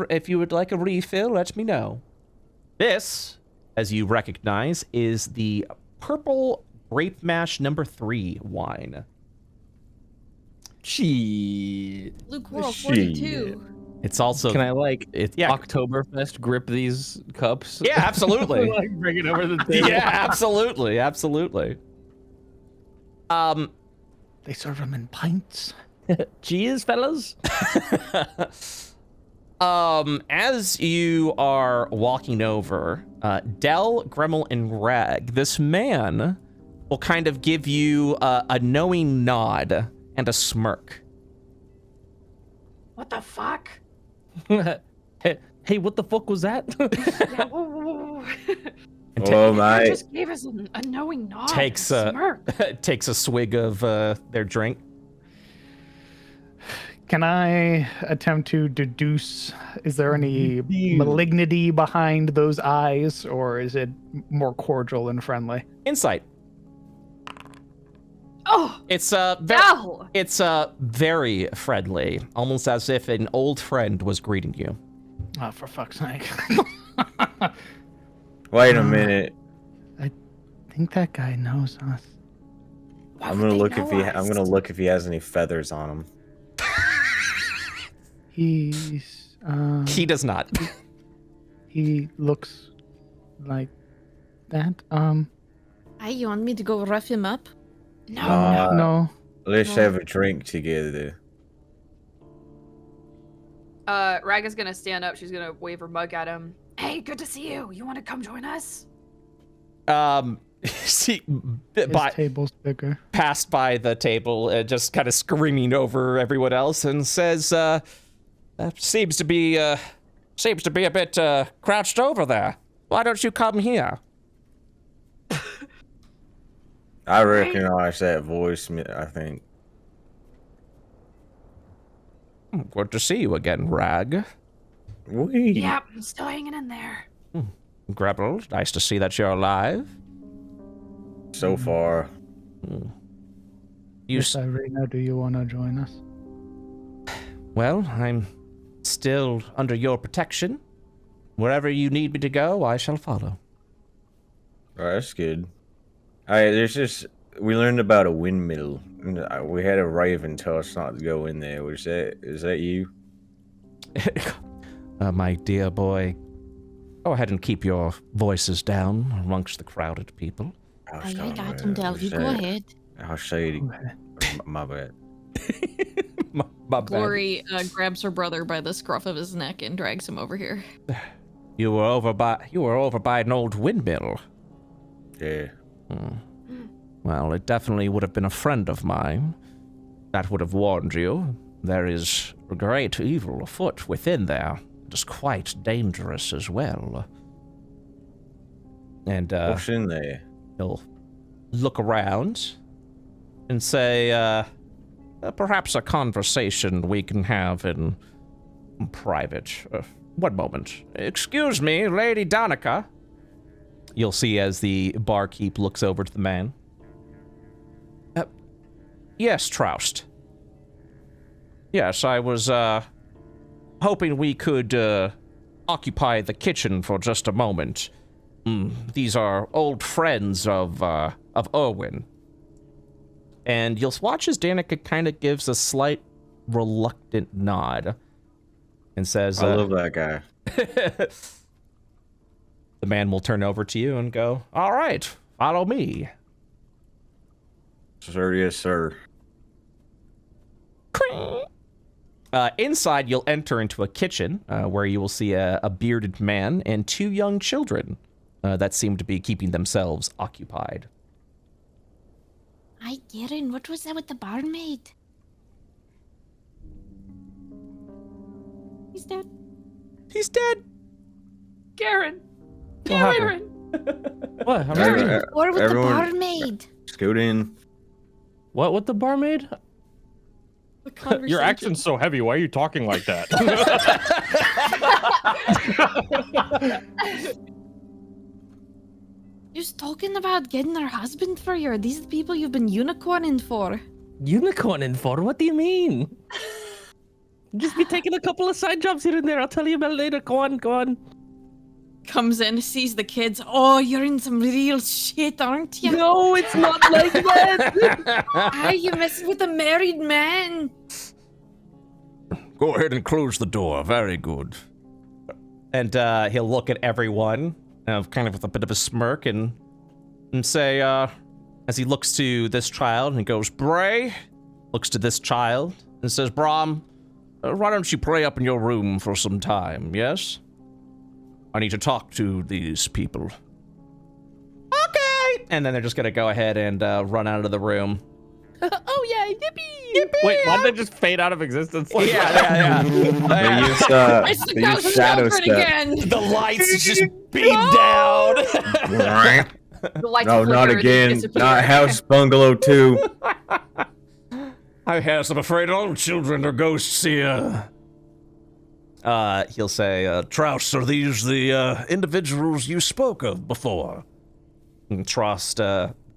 refill, let me know. This, as you recognize, is the Purple Grape Mash number 3 wine. Shit. Luke World 42. It's also... Can I, yeah. Oktoberfest grip these cups? Yeah, absolutely. Bring it over the table. Yeah, absolutely, absolutely. They serve them in pints. Cheers, fellas. As you are walking over, Del, Gremmel, and Rag, this man will kind of give you a knowing nod and a smirk. What the fuck? Hey, what the fuck was that? Yeah, whoa. Oh, They mate. just gave us a knowing nod. Takes and a- smirk. Takes a swig of their drink. Can I attempt to deduce, is there any malignity behind those eyes, or is it more cordial and friendly? Insight. Oh, It's Del! it's very friendly, almost as if an old friend was greeting you. Oh, for fuck's sake. Wait a minute. I think that guy knows us. Why I'm would gonna they look know if he. us? I'm gonna look if he has any feathers on him. He's, He does not. he looks like that. Hey, you want me to go rough him up? No, No. Let's No. have a drink together. Raga's gonna stand up. She's gonna wave her mug at him. Hey, good to see you. You want to come join us? See, His by, table's bigger. passed by the table, just kind of screaming over everyone else, and says, seems to be a bit crouched over there. Why don't you come here? I recognize that voice. I think. Good to see you again, Rag. Wee. Yeah, I'm still hanging in there. Grapple, nice to see that you're alive. So far. You, Miss Irina, do you want to join us? well, I'm still under your protection. Wherever you need me to go, I shall follow. Alright, that's good. Alright, we learned about a windmill. And we had a raven tell us not to go in there. Is that you? My dear boy, go ahead and keep your voices down amongst the crowded people. I got him, Del. You go ahead. I'll say it. My bad. My bad. Glory grabs her brother by the scruff of his neck and drags him over here. You were over by an old windmill. Yeah. Well, it definitely would have been a friend of mine. That would have warned you. There is a great evil afoot within there. It is quite dangerous as well. And What's in there? he'll look around and say, perhaps a conversation we can have in private. One moment. Excuse me, Lady Donica. You'll see as the barkeep looks over to the man. Yes, Troust. Yes, I was hoping we could occupy the kitchen for just a moment. These are old friends of Erwin. And you'll watch as Danica kind of gives a slight reluctant nod and says, I love that guy. The man will turn over to you and go, all right, follow me. Sir, yes, sir. Inside, you'll enter into a kitchen where you will see a bearded man and 2 young children that seem to be keeping themselves occupied. Hi, Garen. What was that with the barmaid? He's dead. He's dead. Garen. What happened? Garen. What? Or with the Everyone- barmaid. Scoot in. What with the barmaid? The conversation. Your accent's so heavy. Why are you talking like that? Just talking about getting her husband for you. These are the people you've been unicorning for. Unicorning for? What do you mean? Just be taking a couple of side jobs here and there. I'll tell you about it later. Go on, go on. Comes in, sees the kids. Oh, you're in some real shit, aren't you? No, it's not like that. Ah, you messing with a married man. Go ahead and close the door. Very good. And he'll look at everyone, kind of with a bit of a smirk, and say, as he looks to this child, and he goes, Bray, looks to this child, and says, Brom, why don't you play up in your room for some time, yes? I need to talk to these people. Okay! And then they're just gonna go ahead and run out of the room. Oh yeah, yippee! Wait, why did they just fade out of existence? Yeah. They use, It's the they use ghost shadow children step. again. The lights just beam down. The lights No, flicker not and again. disappear. Not House Bungalow 2. Yes, I'm afraid all children are ghosts here. He'll say, Troust, are these the individuals you spoke of before? And Troust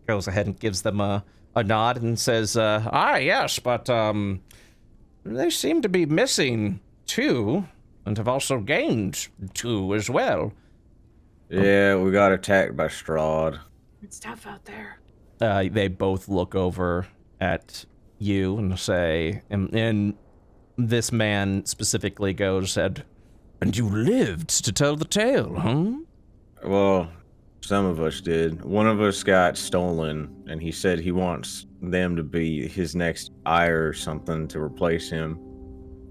goes ahead and gives them a nod and says, yes, but they seem to be missing 2 and have also gained 2 as well. Yeah, we got attacked by Strahd. It's tough out there. They both look over at you and say, and this man specifically said, and you lived to tell the tale, huh? Well, some of us did. One of us got stolen, and he said he wants them to be his next ire or something to replace him.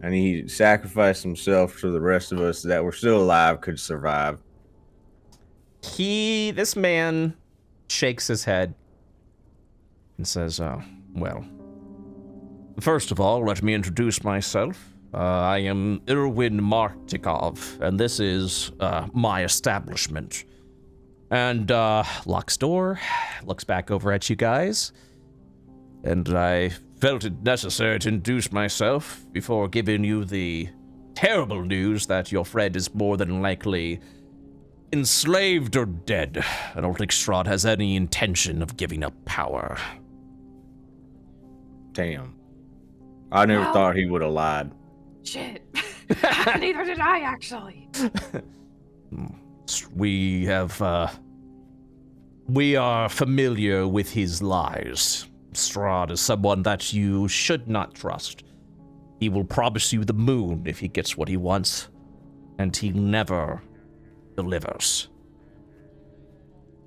And he sacrificed himself so the rest of us that were still alive could survive. This man shakes his head and says, well, first of all, let me introduce myself. I am Irwin Martikov, and this is my establishment. And locks door, looks back over at you guys, and I felt it necessary to introduce myself before giving you the terrible news that your friend is more than likely enslaved or dead. I don't think Strahd has any intention of giving up power. Damn. I never Well- thought he would have lied. Shit. Neither did I, actually. We are familiar with his lies. Strahd is someone that you should not trust. He will promise you the moon if he gets what he wants, and he never delivers.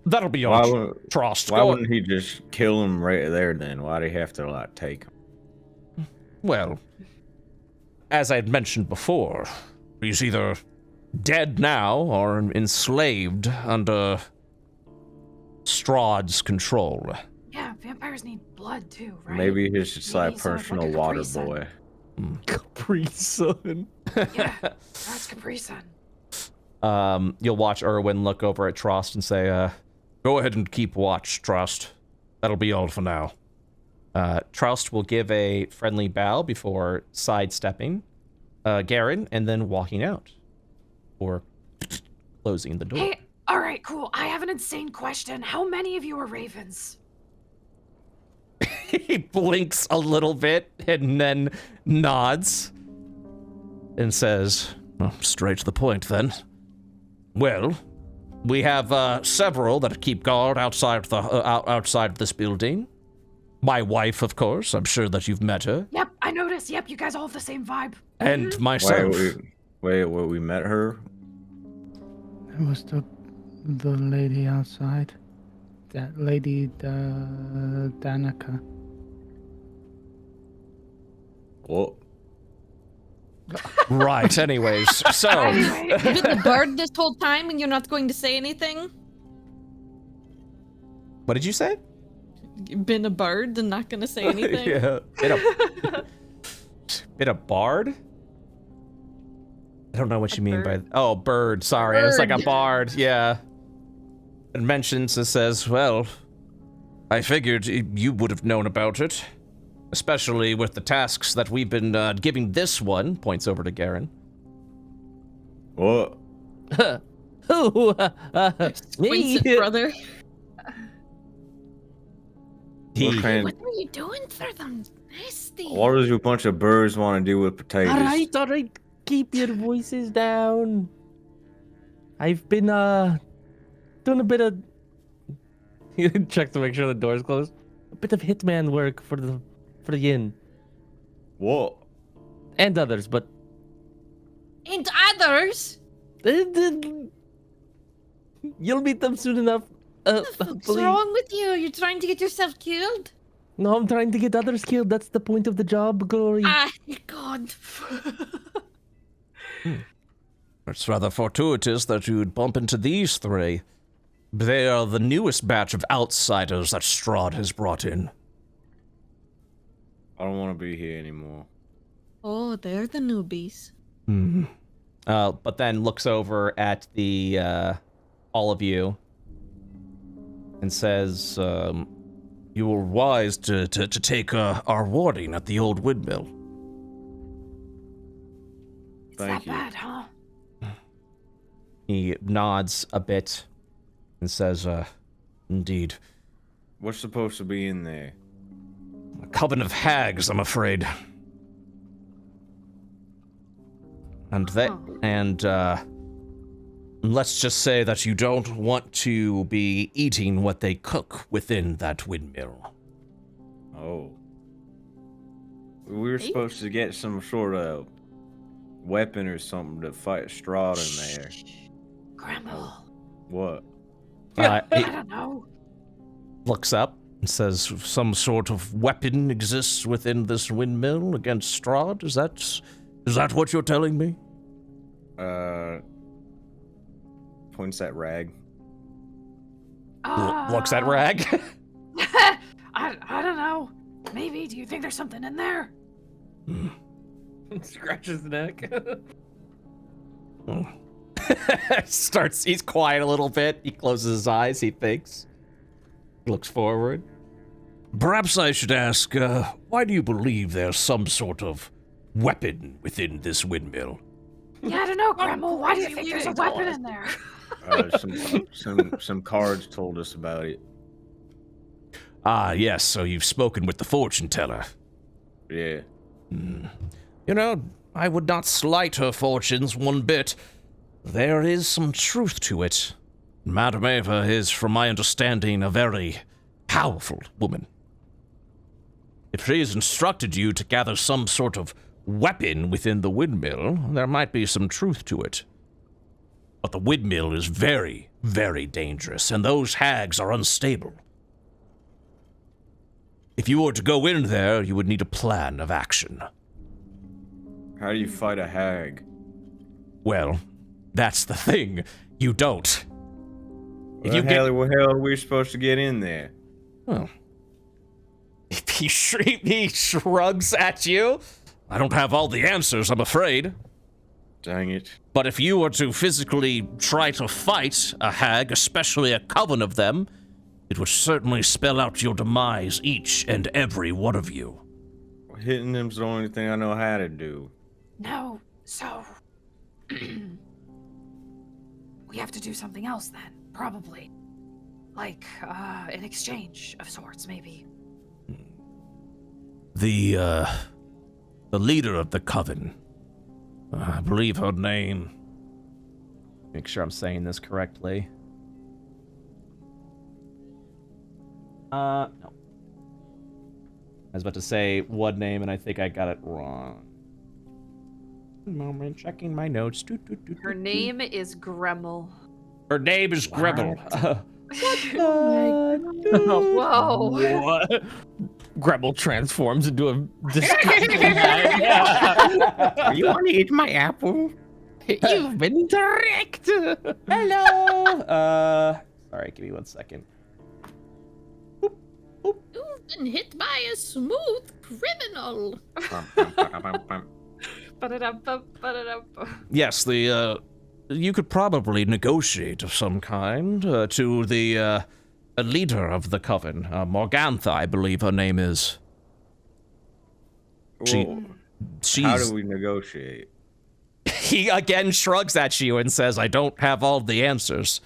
That'll be Why, all. wouldn't- Trust. why Go. wouldn't he just kill him right there then? Why'd he have to, like, take him? Well, as I had mentioned before, he's either dead now or enslaved under Strahd's control. Yeah, vampires need blood too, right? Maybe he's just Maybe like so, like personal a water Capri Sun. boy. Capri Sun. Yeah, that's Capri Sun. You'll watch Irwin look over at Trost and say, go ahead and keep watch, Trost. That'll be all for now. Trost will give a friendly bow before sidestepping Garen and then walking out. Or closing the door. Hey, all right, cool. I have an insane question. How many of you are ravens? He blinks a little bit and then nods and says, well, straight to the point then. Well, we have several that keep guard outside outside of this building. My wife, of course. I'm sure that you've met her. Yep, I noticed. Yep, you guys all have the same vibe. And myself. Wait, we met her? It was the lady outside. That lady, Danica. What? Right, anyways. So, Anyway, You've been the bird this whole time and you're not going to say anything? what did you say? You've been a bird and not going to say anything? Yeah. Been a bard? I don't know what you mean by... bird. Oh, bird. Sorry. It's like a Bird. bard. Yeah. It mentions, it says, well, I figured you would have known about it. Especially with the tasks that we've been giving this one. Points over to Garen. What? Who? Me, Me? brother. What kind What are you doing for them? Nasty. What does a bunch of birds want to do with potatoes? All right. Keep your voices down. I've been doing a bit of check to make sure the door's closed. A bit of hitman work for the inn What? and others, but And others? you'll meet them soon enough. What's Hopefully. wrong with you? You're trying to get yourself killed? No, I'm trying to get others killed. That's the point of the job, Glory. Ah, God. It's rather fortuitous that you'd bump into these three. They are the newest batch of outsiders that Strahd has brought in. I don't want to be here anymore. Oh, they're the newbies. But then looks over at the all of you and says, you were wise to take our warning at the old windmill. It's Thank that you. bad, huh? He nods a bit and says, indeed. What's supposed to be in there? A coven of hags, I'm afraid. And let's just say that you don't want to be eating what they cook within that windmill. Oh. We were supposed to get some sort of weapon or something to fight Strahd in there. Grandma. What? He I don't know. looks up and says, some sort of weapon exists within this windmill against Strahd? Is that what you're telling me? Points at Rag. Looks at Rag. I don't know. Maybe. Do you think there's something in there? Scratch his neck. He's quiet a little bit. He closes his eyes. He thinks. He looks forward. Perhaps I should ask, why do you believe there's some sort of weapon within this windmill? Yeah, I don't know, Grandma. Why do you think there's a weapon in there? Some cards told us about it. Ah, yes, so you've spoken with the fortune teller. Yeah. You know, I would not slight her fortunes one bit. There is some truth to it. Madame Eva is, from my understanding, a very powerful woman. If she has instructed you to gather some sort of weapon within the windmill, there might be some truth to it. But the windmill is very, very dangerous, and those hags are unstable. If you were to go in there, you would need a plan of action. How do you fight a hag? Well, that's the thing. You don't. If you How are we supposed to get in there? Well, he shrugs at you. I don't have all the answers, I'm afraid. Dang it. But if you were to physically try to fight a hag, especially a coven of them, it would certainly spell out your demise, each and every one of you. Hitting them's the only thing I know how to do. No. So. We have to do something else then, probably. Like, an exchange of sorts, maybe. The leader of the coven, I believe her name, make sure I'm saying this correctly. No. I was about to say one name and I think I got it wrong. One moment, checking my notes. Her name is Gremmel. Her name is Gremmel. Whoa. What? Gremmel transforms into a disgusting hag. You want to eat my apple? You've been tricked. Hello. Sorry, give me 1 second. You've been hit by a smooth criminal. Yes, you could probably negotiate of some kind to the leader of the coven, Morgantha, I believe her name is. Well, how do we negotiate? He again shrugs at you and says, I don't have all the answers.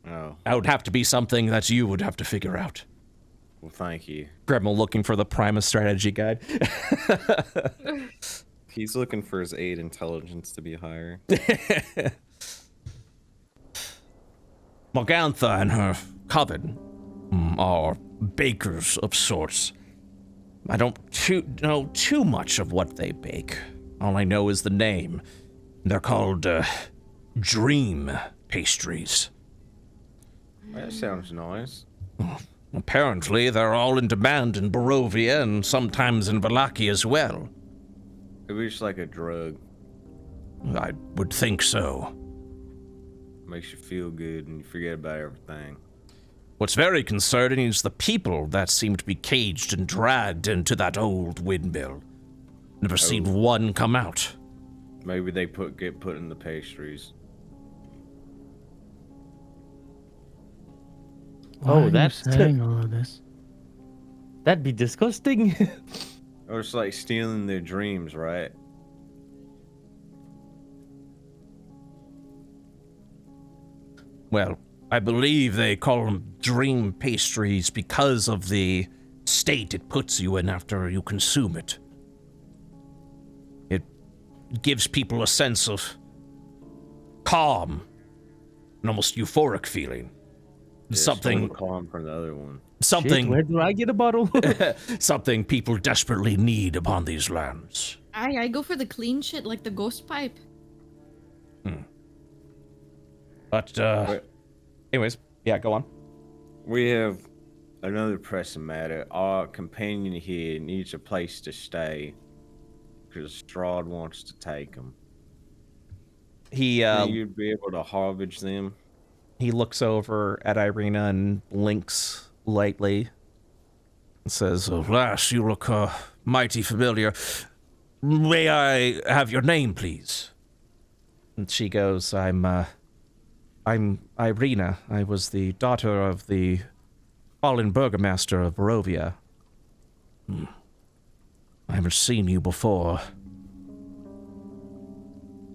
Oh. That would have to be something that you would have to figure out. Well, thank you. Gremlin looking for the Primus strategy guide. He's looking for his 8 intelligence to be higher. Morgantha and her coven are bakers of sorts. I don't know too much of what they bake. All I know is the name. They're called dream pastries. That sounds nice. Apparently, they're all in demand in Barovia and sometimes in Vallaki as well. It was just like a drug. I would think so. Makes you feel good and you forget about everything. What's very concerning is the people that seem to be caged and dragged into that old windmill. Never seen one come out. Maybe they get put in the pastries. Oh, that's saying all of this. That'd be disgusting. Or it's like stealing their dreams, right? Well, I believe they call them dream pastries because of the state it puts you in after you consume it. It gives people a sense of calm, an almost euphoric feeling. Yeah, Something calm from the other one. Something. Shit, where do I get a bottle? Something people desperately need upon these lands. I go for the clean shit like the ghost pipe. But anyways, yeah, go on. We have another pressing matter. Our companion here needs a place to stay because Strahd wants to take him. You'd be able to harvest them. He looks over at Irina and blinks lightly and says, "Lass, you look mighty familiar. May I have your name, please?" And she goes, I'm Irina. I was the daughter of the fallen Burgomaster of Barovia. I haven't seen you before.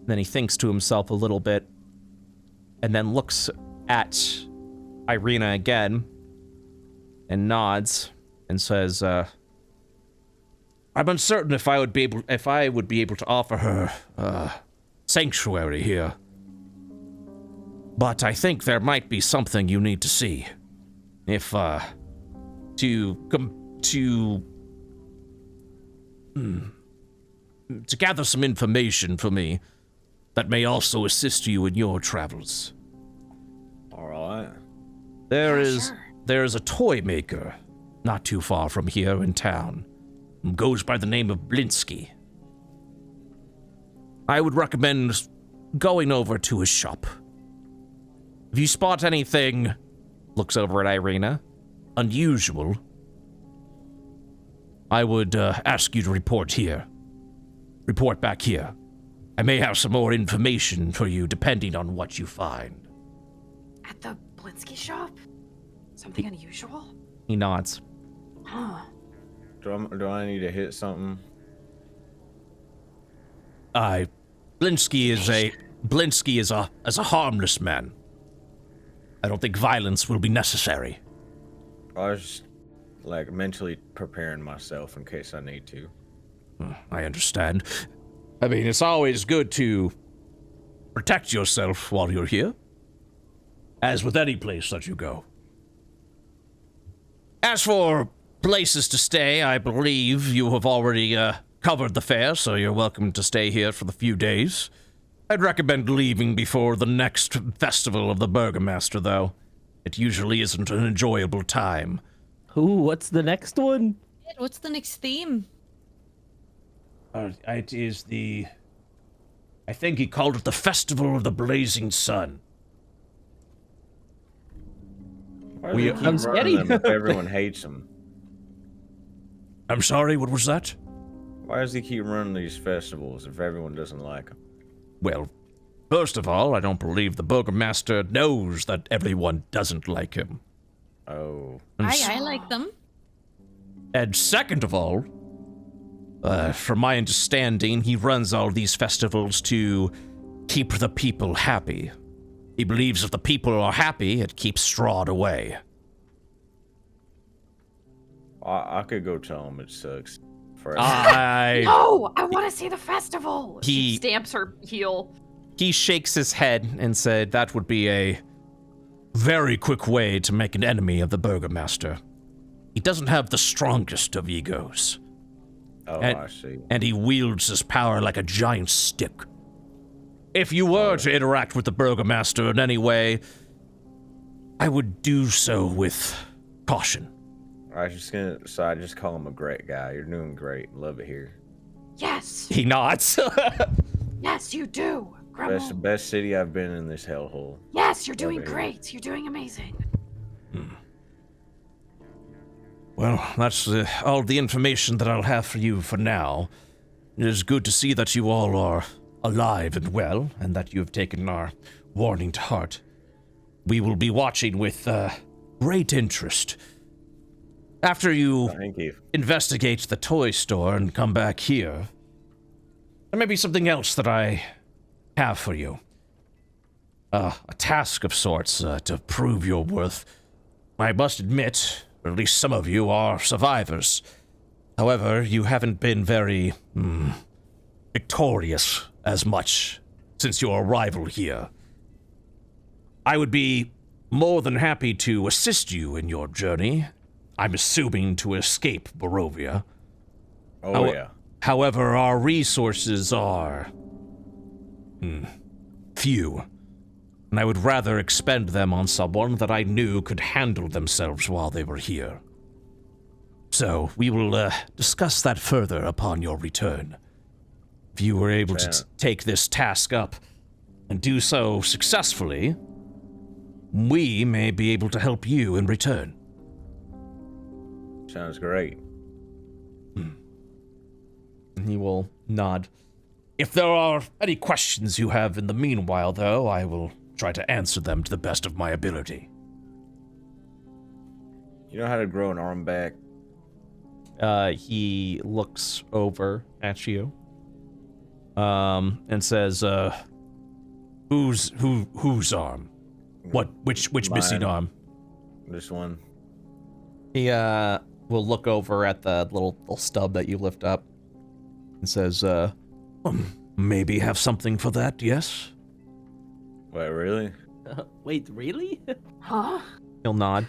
Then he thinks to himself a little bit and then looks at Irina again and nods and says, I'm uncertain if I would be able to offer her sanctuary here. But I think there might be something you need to see. If to gather some information for me that may also assist you in your travels. All right. There is a toy maker not too far from here in town. Goes by the name of Blinsky. I would recommend going over to his shop. If you spot anything, looks over at Irina, unusual, I would ask you to report here. Report back here. I may have some more information for you depending on what you find. At the Blinsky shop? Something unusual? He nods. Huh. Do I need to hit something? Blinsky is a harmless man. I don't think violence will be necessary. I was just, like, mentally preparing myself in case I need to. I understand. I mean, it's always good to protect yourself while you're here, as with any place that you go. As for places to stay, I believe you have already covered the fare, so you're welcome to stay here for the few days. I'd recommend leaving before the next festival of the Burgomaster, though. It usually isn't an enjoyable time. Ooh, what's the next one? What's the next theme? It is I think he called it the Festival of the Blazing Sun. I'm scared. If everyone hates him. I'm sorry, what was that? Why does he keep running these festivals if everyone doesn't like him? Well, first of all, I don't believe the Burgomaster knows that everyone doesn't like him. Oh. I like them. And second of all, from my understanding, he runs all these festivals to keep the people happy. He believes if the people are happy, it keeps Strahd away. I could go tell him it sucks. No, I want to see the festival. She stamps her heel. He shakes his head and said that would be a very quick way to make an enemy of the Burgomaster. He doesn't have the strongest of egos. Oh, I see. And he wields his power like a giant stick. If you were to interact with the Burgomaster in any way, I would do so with caution. I just call him a great guy. You're doing great. Love it here. Yes. He nods. Yes, you do. Grumble. Best city I've been in this hellhole. Yes, you're doing great. You're doing amazing. Well, that's all the information that I'll have for you for now. It is good to see that you all are alive and well, and that you have taken our warning to heart. We will be watching with great interest. After you investigate the toy store and come back here, there may be something else that I have for you. A task of sorts to prove your worth. I must admit, at least some of you are survivors. However, you haven't been very victorious as much since your arrival here. I would be more than happy to assist you in your journey. I'm assuming to escape Barovia. Yeah. However, our resources are few, and I would rather expend them on someone that I knew could handle themselves while they were here. So, we will discuss that further upon your return. If you were able to take this task up and do so successfully, we may be able to help you in return. Sounds great. He will nod. If there are any questions you have in the meanwhile, though, I will try to answer them to the best of my ability. You know how to grow an arm back? He looks over at you, and says, whose arm? Which missing arm? This one. He, will look over at the little stub that you lift up and says, maybe have something for that, yes? Wait, really? Wait, really? Huh? He'll nod.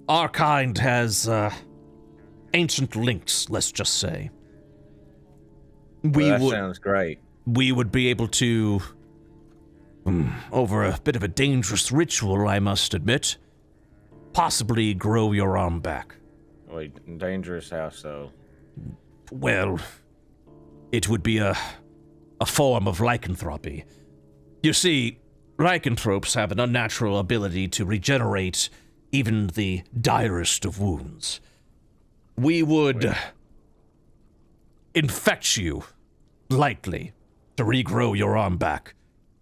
Our kind has, ancient links, let's just say. That sounds great. We would be able to, over a bit of a dangerous ritual, I must admit, possibly grow your arm back. Wait, dangerous how so? Well, it would be a form of lycanthropy. You see, lycanthropes have an unnatural ability to regenerate even the direst of wounds. We would infect you, likely, to regrow your arm back.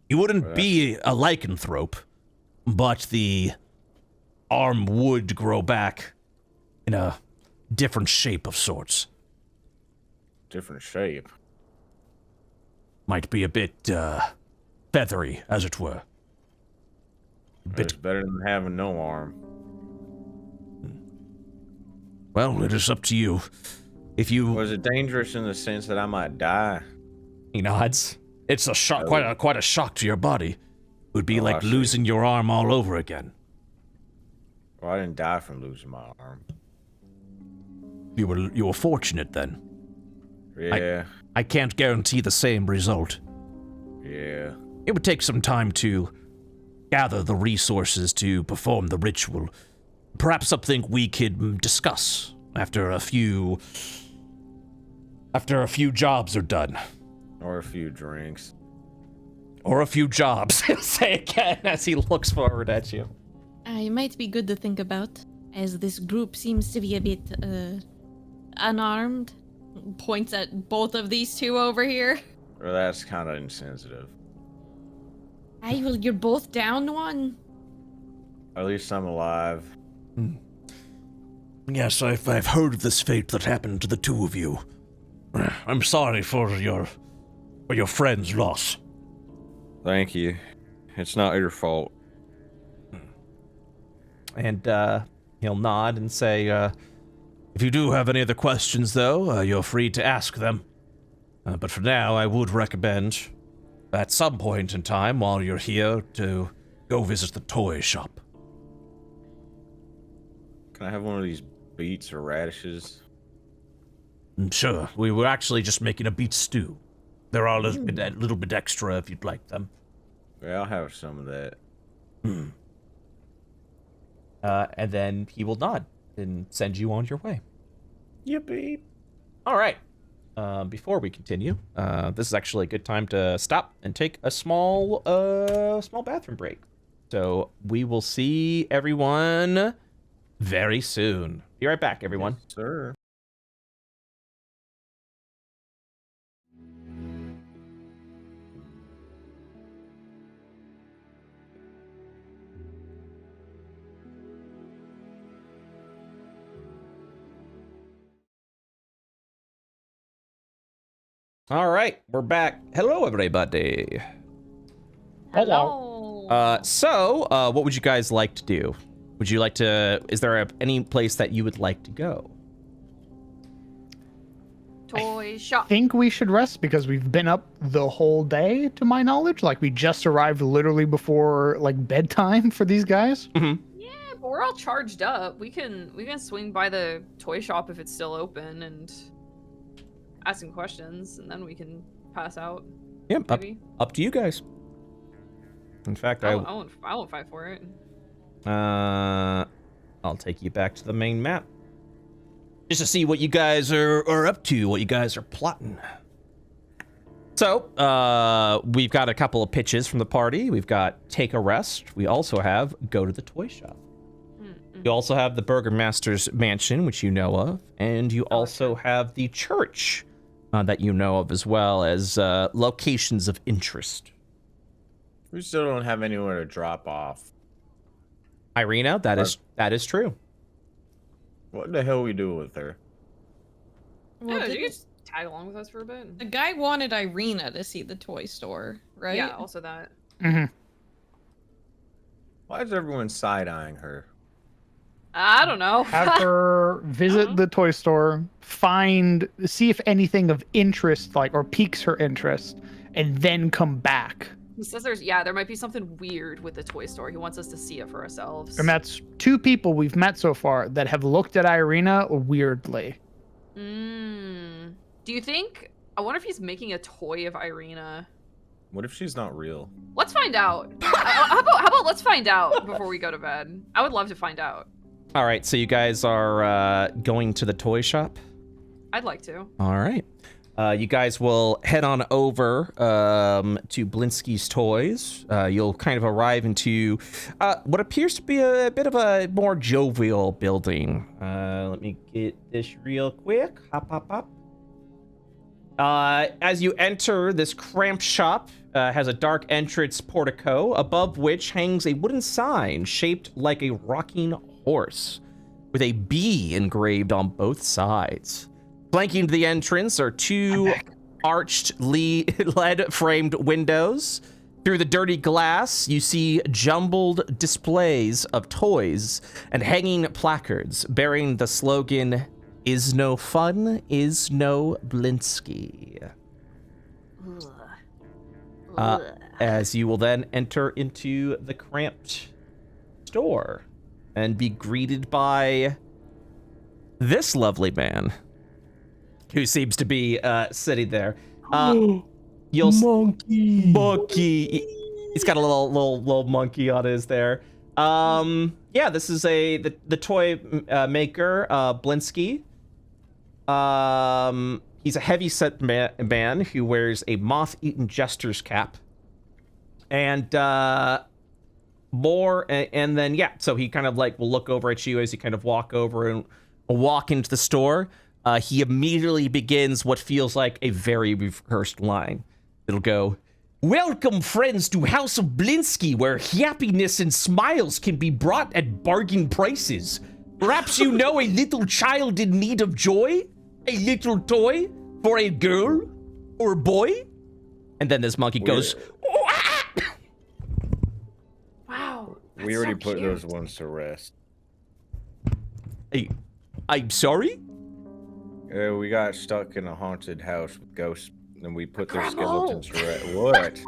You wouldn't be a lycanthrope, but the arm would grow back in a different shape of sorts. Different shape? Might be a bit, feathery, as it were. It's better than having no arm. Well, it is up to you. If you... Was it dangerous in the sense that I might die? He nods. It's a shock, quite a shock to your body. It would be like losing your arm all over again. Well, I didn't die from losing my arm. You were fortunate then. Yeah. I can't guarantee the same result. Yeah. It would take some time to gather the resources to perform the ritual. Perhaps something we could discuss after a few jobs are done. Or a few drinks. Or a few jobs. Say again as he looks forward at you. It might be good to think about, as this group seems to be a bit unarmed. Points at both of these two over here. Well, that's kind of insensitive. Hey, well, you're both down one. At least I'm alive. Yes, I've heard of this fate that happened to the two of you. I'm sorry for your friend's loss. Thank you. It's not your fault. And he'll nod and say, If you do have any other questions, though, you're free to ask them. But for now, I would recommend, at some point in time while you're here, to go visit the toy shop. Can I have one of these beets or radishes? Sure, we were actually just making a beet stew. There are a little bit extra if you'd like them. Yeah, I'll have some of that. and then he will nod and send you on your way. Yippee. All right. Before we continue, this is actually a good time to stop and take a small bathroom break. So we will see everyone very soon. Be right back, everyone. Yes, sir. All right, we're back. Hello, everybody. Hello. So, what would you guys like to do? Would you like to? Is there any place that you would like to go? Toy shop. I think we should rest because we've been up the whole day, to my knowledge. Like, we just arrived literally before like bedtime for these guys. Mm-hmm. Yeah, but we're all charged up. We can swing by the toy shop if it's still open and ask some questions, and then we can pass out. Yep. Maybe. Up to you guys. In fact, I won't fight for it. I'll take you back to the main map just to see what you guys are up to, what you guys are plotting. So, we've got a couple of pitches from the party. We've got Take a Rest. We also have Go to the Toy Shop. You also have the Burgomaster's Mansion, which you know of, and you also have the church that you know of, as well as locations of interest. We still don't have anywhere to drop off. Irina, that is true. What the hell we do with her? Well, Yeah, you didn't- can just tag along with us for a bit. the guy wanted Irina to see the toy store, right? Yeah, also that. Mm-hmm. Why is everyone side-eyeing her? I don't know. Have her visit the toy store, see if anything of interest, like, or piques her interest, and then come back. He says there might be something weird with the toy store. He wants us to see it for ourselves. And that's two people we've met so far that have looked at Irina weirdly. Do you think? I wonder if he's making a toy of Irina. What if she's not real? Let's find out. how about let's find out before we go to bed? I would love to find out. All right, so you guys are going to the toy shop? I'd like to. All right. You guys will head on over to Blinsky's Toys. You'll kind of arrive into what appears to be a bit of a more jovial building. Let me get this real quick. Hop, hop, hop. As you enter, this cramped shop has a dark entrance portico, above which hangs a wooden sign shaped like a rocking horse, with a bee engraved on both sides. Flanking the entrance are two arched lead-framed windows. Through the dirty glass, you see jumbled displays of toys and hanging placards bearing the slogan, "Is no fun, is no Blinsky." As you will then enter into the cramped store and be greeted by this lovely man, who seems to be sitting there. You'll monkey. He's got a little monkey on his there. Yeah, this is the toy maker, Blinsky. He's a heavy-set man who wears a moth-eaten jester's cap, and then so he kind of like will look over at you as you kind of walk over and walk into the store. he immediately begins what feels like a very rehearsed line. It'll go, "Welcome, friends, to House of Blinsky, where happiness and smiles can be brought at bargain prices. Perhaps you know a little child in need of joy? A little toy for a girl or boy?" And then this monkey goes, Wow. We already put those ones to rest. "Hey, I'm sorry?" We got stuck in a haunted house with ghosts, and we put their Grandma. skeletons to rest. What?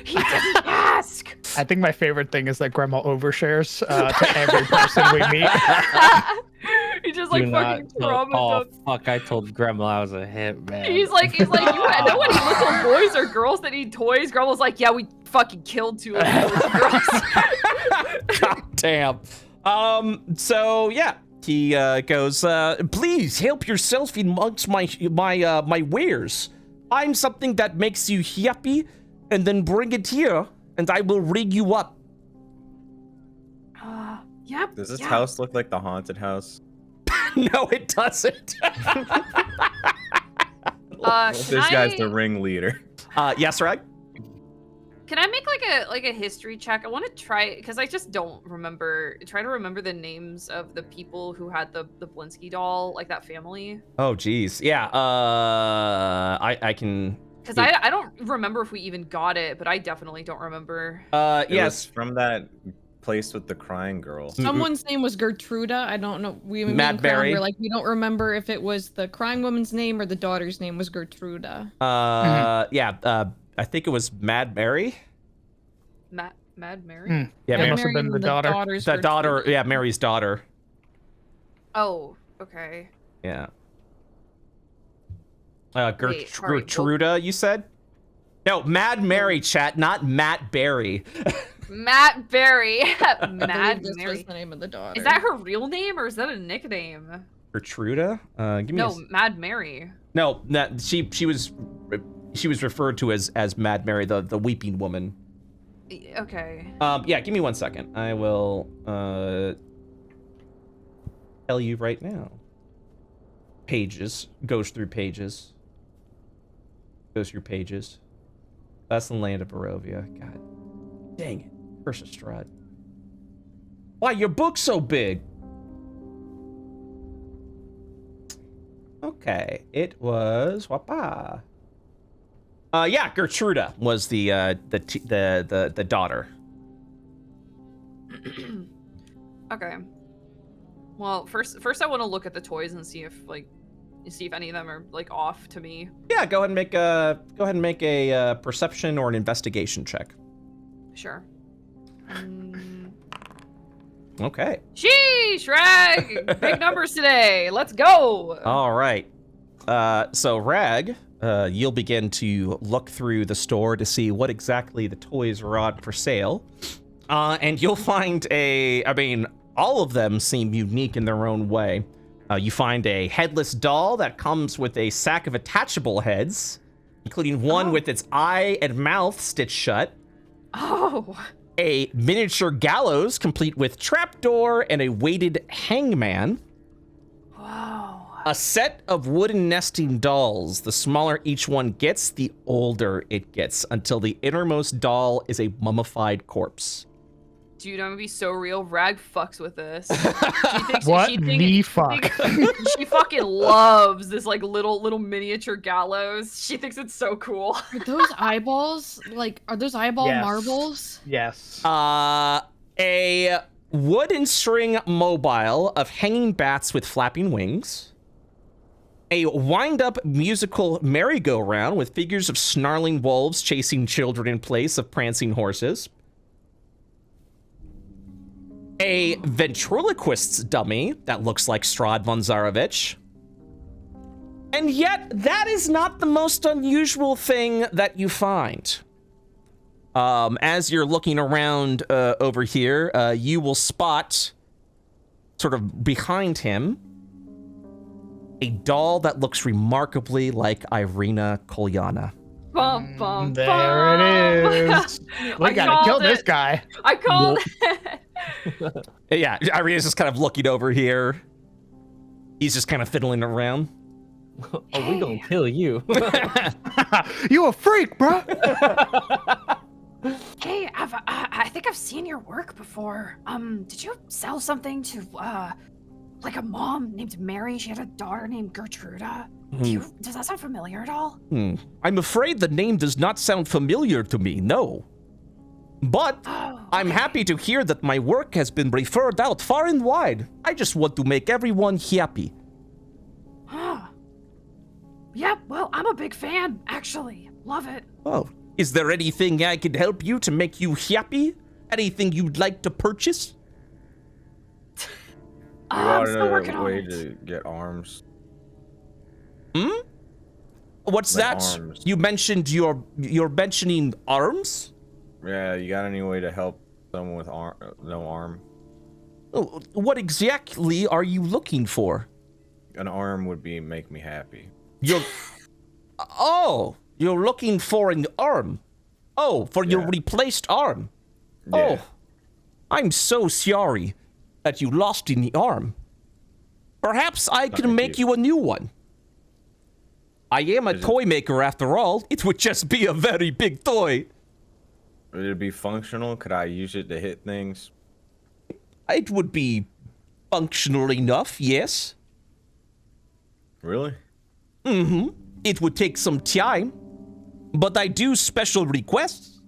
He didn't ask. I think my favorite thing is that Grandma overshares to every person we meet. He just like Do fucking not tell- traumatized. Oh fuck! I told Grandma I was a hit man. He's like, you know any little boys or girls that need toys? Grandma's like, yeah, we fucking killed 2 of those girls. God damn. So yeah, he goes, "Please help yourself amongst my wares. Find something that makes you happy, and then bring it here, and I will rig you up." Yep. Does this yeah. house look like the haunted house? No, it doesn't. This guy's the ringleader. Yes, Rag? Can I make like a history check? I want to try because I just don't remember. Try to remember the names of the people who had the Blinsky doll, like that family. Oh, geez. Yeah. I can. Because I don't remember if we even got it, but I definitely don't remember. It Yes. was from that place with the crying girl. Someone's name was Gertruda. I don't know. We Matt Berry. Were like, we don't remember if it was the crying woman's name or the daughter's name was Gertruda. Yeah. I think it was Mad Mary. Mad Mary. Yeah, It Mary. must have been the daughter. daughter's The daughter. Gertruda. Yeah, Mary's daughter. Oh, okay. Yeah. Wait, sorry, Gertruda, you said? No, Mad Mary, chat, not Matt Berry. Matt Berry. I Mad believe this Mary. was the name of the daughter. Is that her real name or is that a nickname? Gertruda? Give me No, Mad Mary. No, she was referred to as Mad Mary, the weeping woman. Okay. Yeah, give me 1 second. I will tell you right now. Pages. Goes through pages. Goes through pages. That's the land of Barovia. God dang it. Curse of Strahd. Why, your book's so big? Okay, it was wapa. Yeah, Gertruda was the daughter. Okay. Well, first I want to look at the toys and see if any of them are like off to me. Yeah, go ahead and make a perception or an investigation check. Sure. Okay. Sheesh, Rag! Big numbers today. Let's go. All right. So Rag, you'll begin to look through the store to see what exactly the toys are on for sale. And you'll find all of them seem unique in their own way. You find a headless doll that comes with a sack of attachable heads, including one with its eye and mouth stitched shut. Oh. A miniature gallows complete with trapdoor and a weighted hangman. Wow. A set of wooden nesting dolls. The smaller each one gets, the older it gets, until the innermost doll is a mummified corpse. Dude, I'm gonna be so real. Rag fucks with this. What the fuck? She fucking loves this like little miniature gallows. She thinks it's so cool. Are those eyeballs? Are those eyeball Yes. marbles? Yes. A wooden string mobile of hanging bats with flapping wings. A wind-up musical merry-go-round with figures of snarling wolves chasing children in place of prancing horses. A ventriloquist's dummy that looks like Strahd von Zarovich. And yet, that is not the most unusual thing that you find. As you're looking around over here, you will spot, sort of behind him, a doll that looks remarkably like Irina Kolyana. Bum, bum, There it is. We gotta called kill this it. guy. I called it. Yeah, Irina's just kind of looking over here. He's just kind of fiddling around. Oh, we gonna kill you. You a freak, bro. Hey, I think I've seen your work before. Did you sell something to like a mom named Mary? She had a daughter named Gertruda. Does that sound familiar at all? I'm afraid the name does not sound familiar to me, no. But I'm happy to hear that my work has been referred out far and wide. I just want to make everyone happy. Yep, well, I'm a big fan, actually. Love it. Oh, is there anything I could help you to make you happy? Anything you'd like to purchase? I'm still working on way it. to get arms. What's Like that? arms. You mentioned you're mentioning arms? Yeah, you got any way to help someone with no arm? Oh, what exactly are you looking for? An arm would make me happy. You're looking for an arm. Oh, for your replaced arm. Yeah. Oh, I'm so sorry that you lost in the arm. Perhaps I can make you a new one. I am a toy maker after all. It would just be a very big toy. Would it be functional? Could I use it to hit things? It would be functional enough, yes. Really? It would take some time, but I do special requests.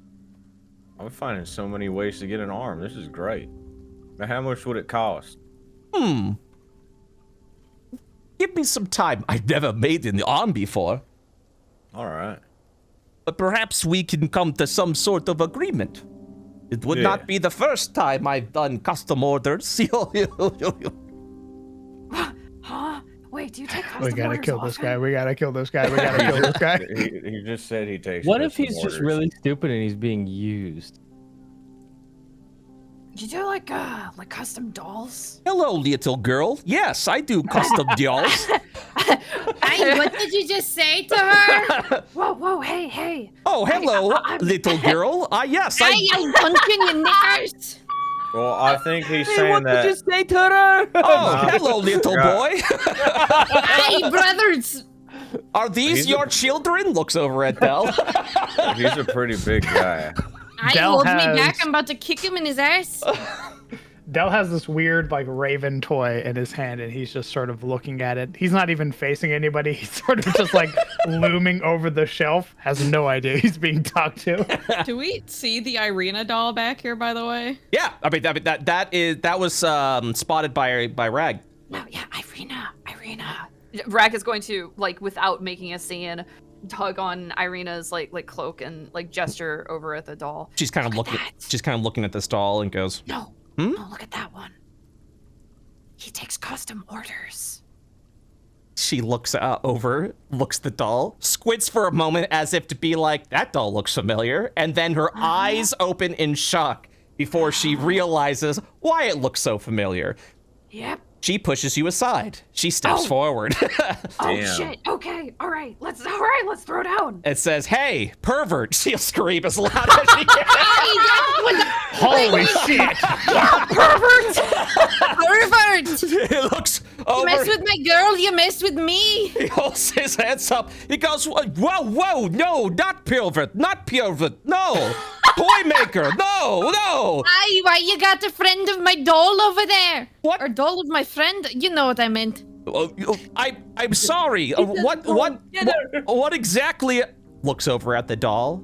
I'm finding so many ways to get an arm. This is great. Now, how much would it cost? Give me some time. I've never made an arm before, All right. but perhaps we can come to some sort of agreement. It would not be the first time I've done custom orders. Huh? Wait, do you take custom We gotta orders kill this often? guy. We gotta kill this guy. We gotta kill this guy. He just said he takes. What if custom he's just orders. really stupid and he's being used? Do you do like custom dolls? Hello, little girl. Yes, I do custom dolls. Hey, what did you just say to her? Whoa, hey. Oh, hello, I'm- little girl. Yes, I'll punch you in your knickers. Well, I think he's saying that. say to her? Oh, hello, little boy. Hey, brothers. Are these He's your children? Looks over at Dell. He's a pretty big guy. Del Hold me has- back. I'm about to kick him in his ass. Del has this weird like raven toy in his hand, and he's just sort of looking at it. He's not even facing anybody. He's sort of just like looming over the shelf. Has no idea he's being talked to. Do we see the Irina doll back here, by the way? Yeah, I mean that was spotted by Rag. No, yeah, Irina. Rag is going to, like, without making a scene, tug on Irina's like cloak and like gesture over at the doll. She's kind of Look at looking. that. She's kind of looking at this doll and goes, No, Hmm? no, look at that one. He takes custom orders. She looks over, looks at the doll, squints for a moment as if to be like, that doll looks familiar, and then her eyes open in shock before she realizes why it looks so familiar. Yep. She pushes you aside. She steps Oh. forward. Oh Damn. shit. Okay. All right. Let's throw down. It says, hey, pervert. She'll scream as loud as she can. Holy shit! Pervert! He looks You over. mess with my girl, you mess with me. He holds his hands up. He goes, whoa, no, not pervert, no. Toy maker, no. Why you got a friend of my doll over there? What? Or doll of my friend? You know what I meant. I'm sorry. What exactly? Looks over at the doll.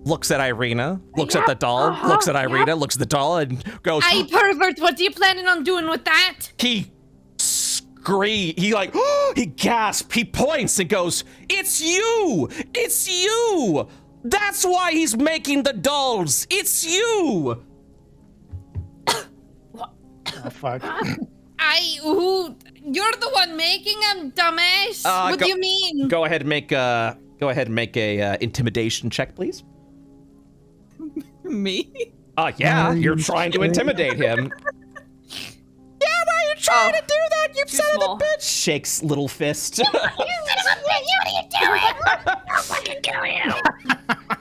Looks at Irina. Looks at the doll. Looks at Irina. Looks at the doll and goes. Hey, pervert, what are you planning on doing with that? He screams. He like. He gasps. He points and goes. It's you. It's you. That's why he's making the dolls. It's you. Oh, fuck. You're the one making them, dumbass. What do you mean? Go ahead and make a intimidation check, please. Me? Yeah, you're trying to intimidate him. Yeah, why are you trying to do that, you Too son small. of a bitch? Shakes little fist.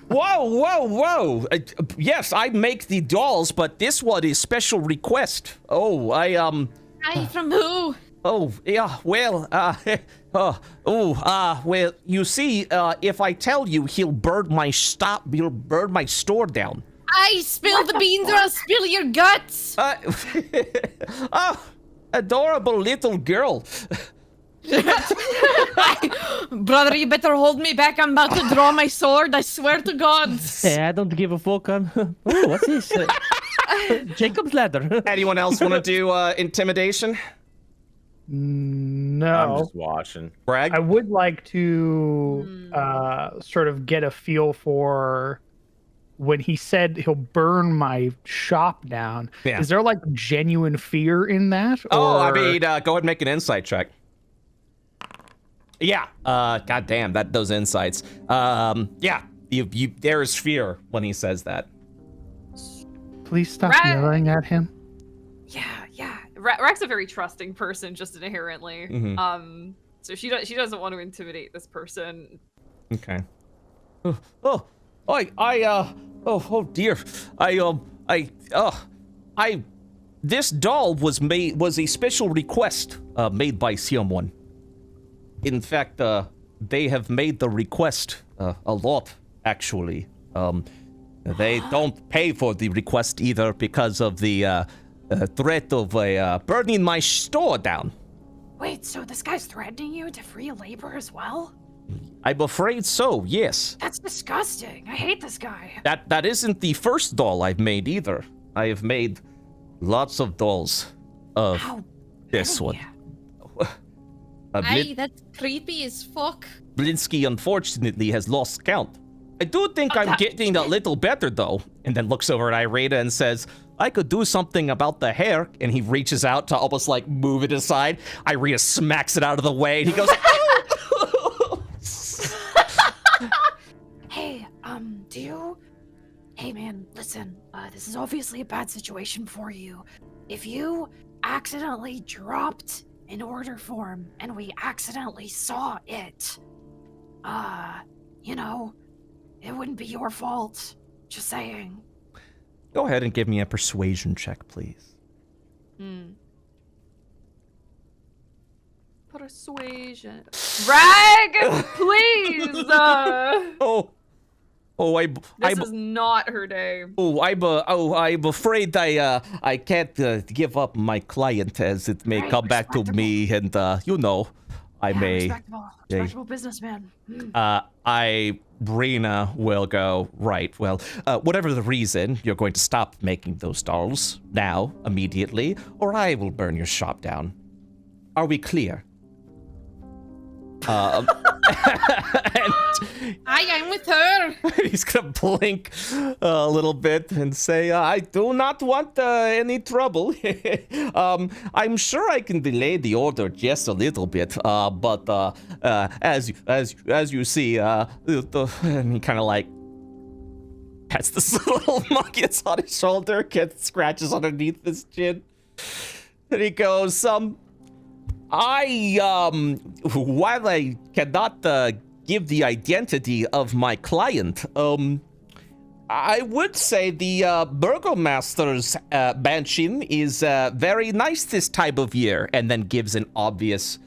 Whoa. Yes, I make the dolls, but this one is special request. Oh, Hey, from who? Oh, yeah, well, well, you see, if I tell you, he'll burn my store down. I spill the beans or I'll spill your guts. Oh, adorable little girl. Brother, you better hold me back. I'm about to draw my sword. I swear to God. Hey, I don't give a fuck. Oh, what's this? Jacob's ladder. Anyone else want to do intimidation? No. I'm just watching. Bragg? I would like to sort of get a feel for when he said he'll burn my shop down. Yeah. Is there like genuine fear in that? Oh, I or- mean, go ahead and make an insight check. Yeah. God damn, those insights. Yeah. You there is fear when he says that. Please stop Right. yelling at him. Yeah. Rack's a very trusting person, just inherently. Mhm. So she doesn't want to intimidate this person. Okay. Oh dear. This doll was a special request made by someone. In fact, they have made the request a lot, actually. They don't pay for the request either because of the threat of burning my store down. Wait, so this guy's threatening you to free labor as well? I'm afraid so, yes. That's disgusting. I hate this guy. That isn't the first doll I've made either. I have made lots of dolls of How this many? one. Aye, that's creepy as fuck. Blinsky unfortunately has lost count. I do think I'm getting a little better though. And then looks over at Irata and says, I could do something about the hair. And he reaches out to almost like move it aside. Irata smacks it out of the way and he goes, Hey, Hey man, listen, this is obviously a bad situation for you. If you accidentally dropped an order form and we accidentally saw it, it wouldn't be your fault. Just saying. Go ahead and give me a persuasion check, please. Persuasion. Bragg, please. This is not her day. I'm afraid I can't give up my client as it may Right, come back to me and I may Respectable businessman. Burdrehnar will go, right, well, whatever the reason, you're going to stop making those dolls now, immediately, or I will burn your shop down. Are we clear? And I'm with her. he's gonna blink a little bit and say, I do not want any trouble. I'm sure I can delay the order just a little bit, but as you see, and he kind of like pats this little monkey that's on his shoulder, gets scratches underneath his chin, and he goes, while I cannot give the identity of my client, I would say the Burgomaster's mansion is very nice this time of year, and then gives an obnoxiously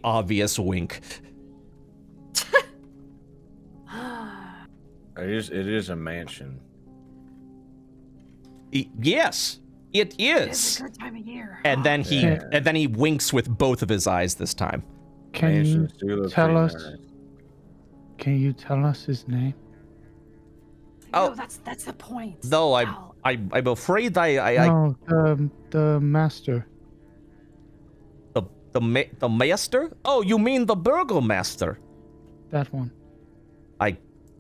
obvious wink. It is a mansion. Yes, it It's is. a good time of year. And then he winks with both of his eyes this time. Can you Mansions do look tell pretty us? nice. Can you tell us his name? No, that's the point. No, Al. I'm afraid No, the master. the master? Oh, you mean the Burgomaster? That one.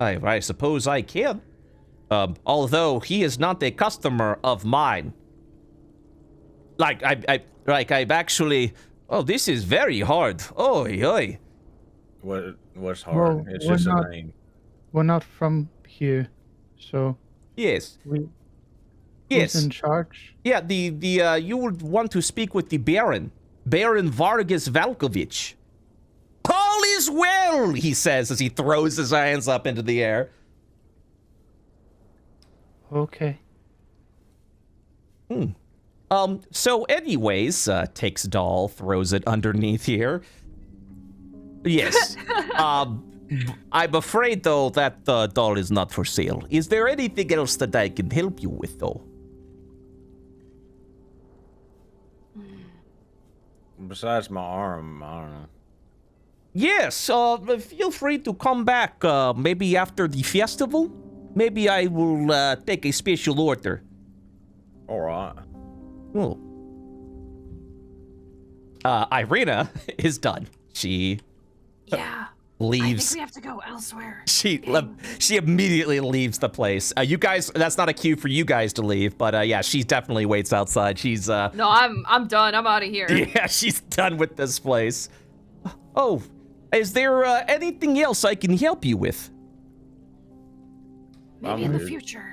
I suppose I can. Although he is not a customer of mine. I've actually. Oh, this is very hard. Oi. What's hard? Well, it's we're just not- a name. We're not from here, so Yes. who's Yes. in charge? Yeah. The you would want to speak with the Baron Vargas Valkovich. All is well, he says as he throws his hands up into the air. Okay. So anyways, takes doll, throws it underneath here. Yes. I'm afraid, though, that the doll is not for sale. Is there anything else that I can help you with, though? Besides my arm, I don't know. Yes, feel free to come back, maybe after the festival. Maybe I will take a special order. All right. Oh. Irina is done. She Yeah. leaves. I think we have to go elsewhere. She immediately leaves the place. You guys, that's not a cue for you guys to leave, but yeah, she definitely waits outside. She's No, I'm done. I'm out of here. yeah, she's done with this place. Oh, is there anything else I can help you with? Maybe in the future.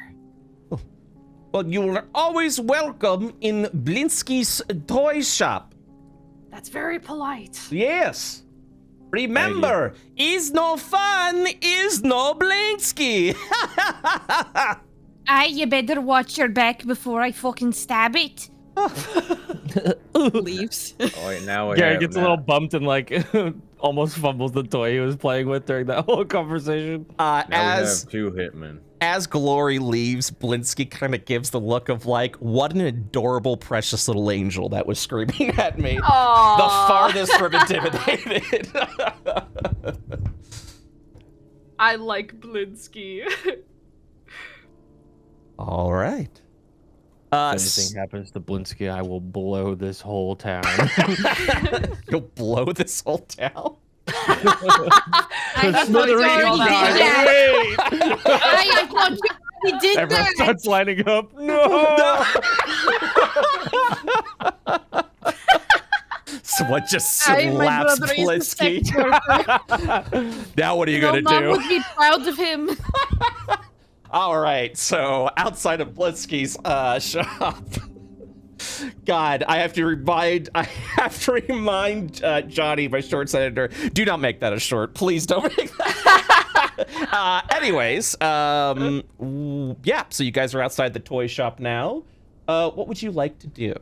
Well, you're always welcome in Blinsky's toy shop. That's very polite. Yes. Remember, is no fun, is no Blinsky. Aye, you better watch your back before I fucking stab it. Leaves. Oh, wait, now we Gary have gets a that. little bumped and like almost fumbles the toy he was playing with during that whole conversation. Now we As have 2 hitmen. as Glory leaves, Blinsky kind of gives the look of like, what an adorable, precious little angel that was screaming at me. Aww. The farthest from intimidated. I like Blinsky. All right. If anything happens to Blinsky, I will blow this whole town. You'll blow this whole town? I thought you already did that. I thought you already did Everyone that. starts lining up. No! Someone just I, my slaps brother is a Blinsky. sex worker. Now what are you No, gonna Mom do? would be proud of him. All right, so outside of Blinsky's shop, God, I have to remind Johnny, my short senator, do not make that a short. Please don't make that. Anyways, yeah. So you guys are outside the toy shop now. What would you like to do?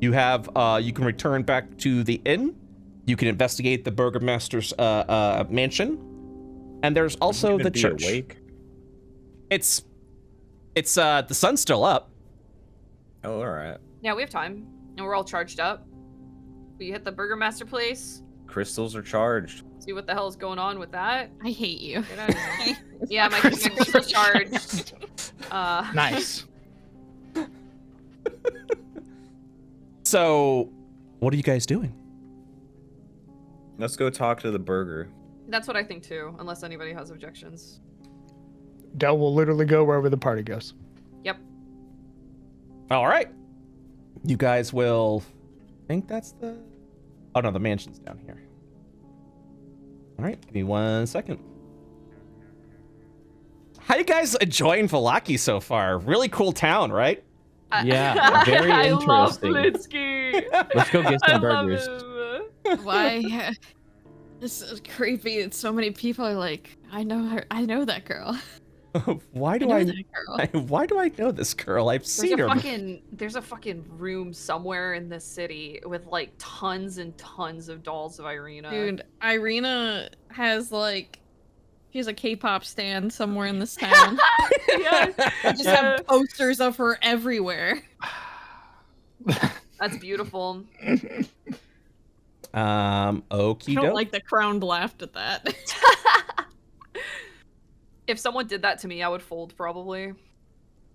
You have, you can return back to the inn. You can investigate the Burgomaster's mansion, and there's also the church. Awake? It's the sun's still up. Oh, all right. Yeah, we have time, and we're all charged up. We hit the Burgomaster place. Crystals are charged. See what the hell is going on with that. I hate you. Get out of here. Yeah, my crystal's charged. Nice. So, what are you guys doing? Let's go talk to the burger. That's what I think too, unless anybody has objections. Del will literally go wherever the party goes. Yep. All right. You guys will think that's the... Oh, no, the mansion's down here. All right, give me 1 second. How you guys enjoying Vallaki so far? Really cool town, right? Yeah, very I love interesting. Blinsky. Let's go get I some love burgers. him. Why? This is creepy. It's so many people are like, I know her. I know that girl. Why I do know I... that girl. Why do I know this girl? I've seen her. There's a fucking room somewhere in this city with like tons and tons of dolls of Irina. Dude, Irina has like, she has a K-pop stand somewhere in this town. Yes. I just have posters of her everywhere. That's beautiful. Okie I don't doke. like the Crowned laughed at that. If someone did that to me, I would fold probably.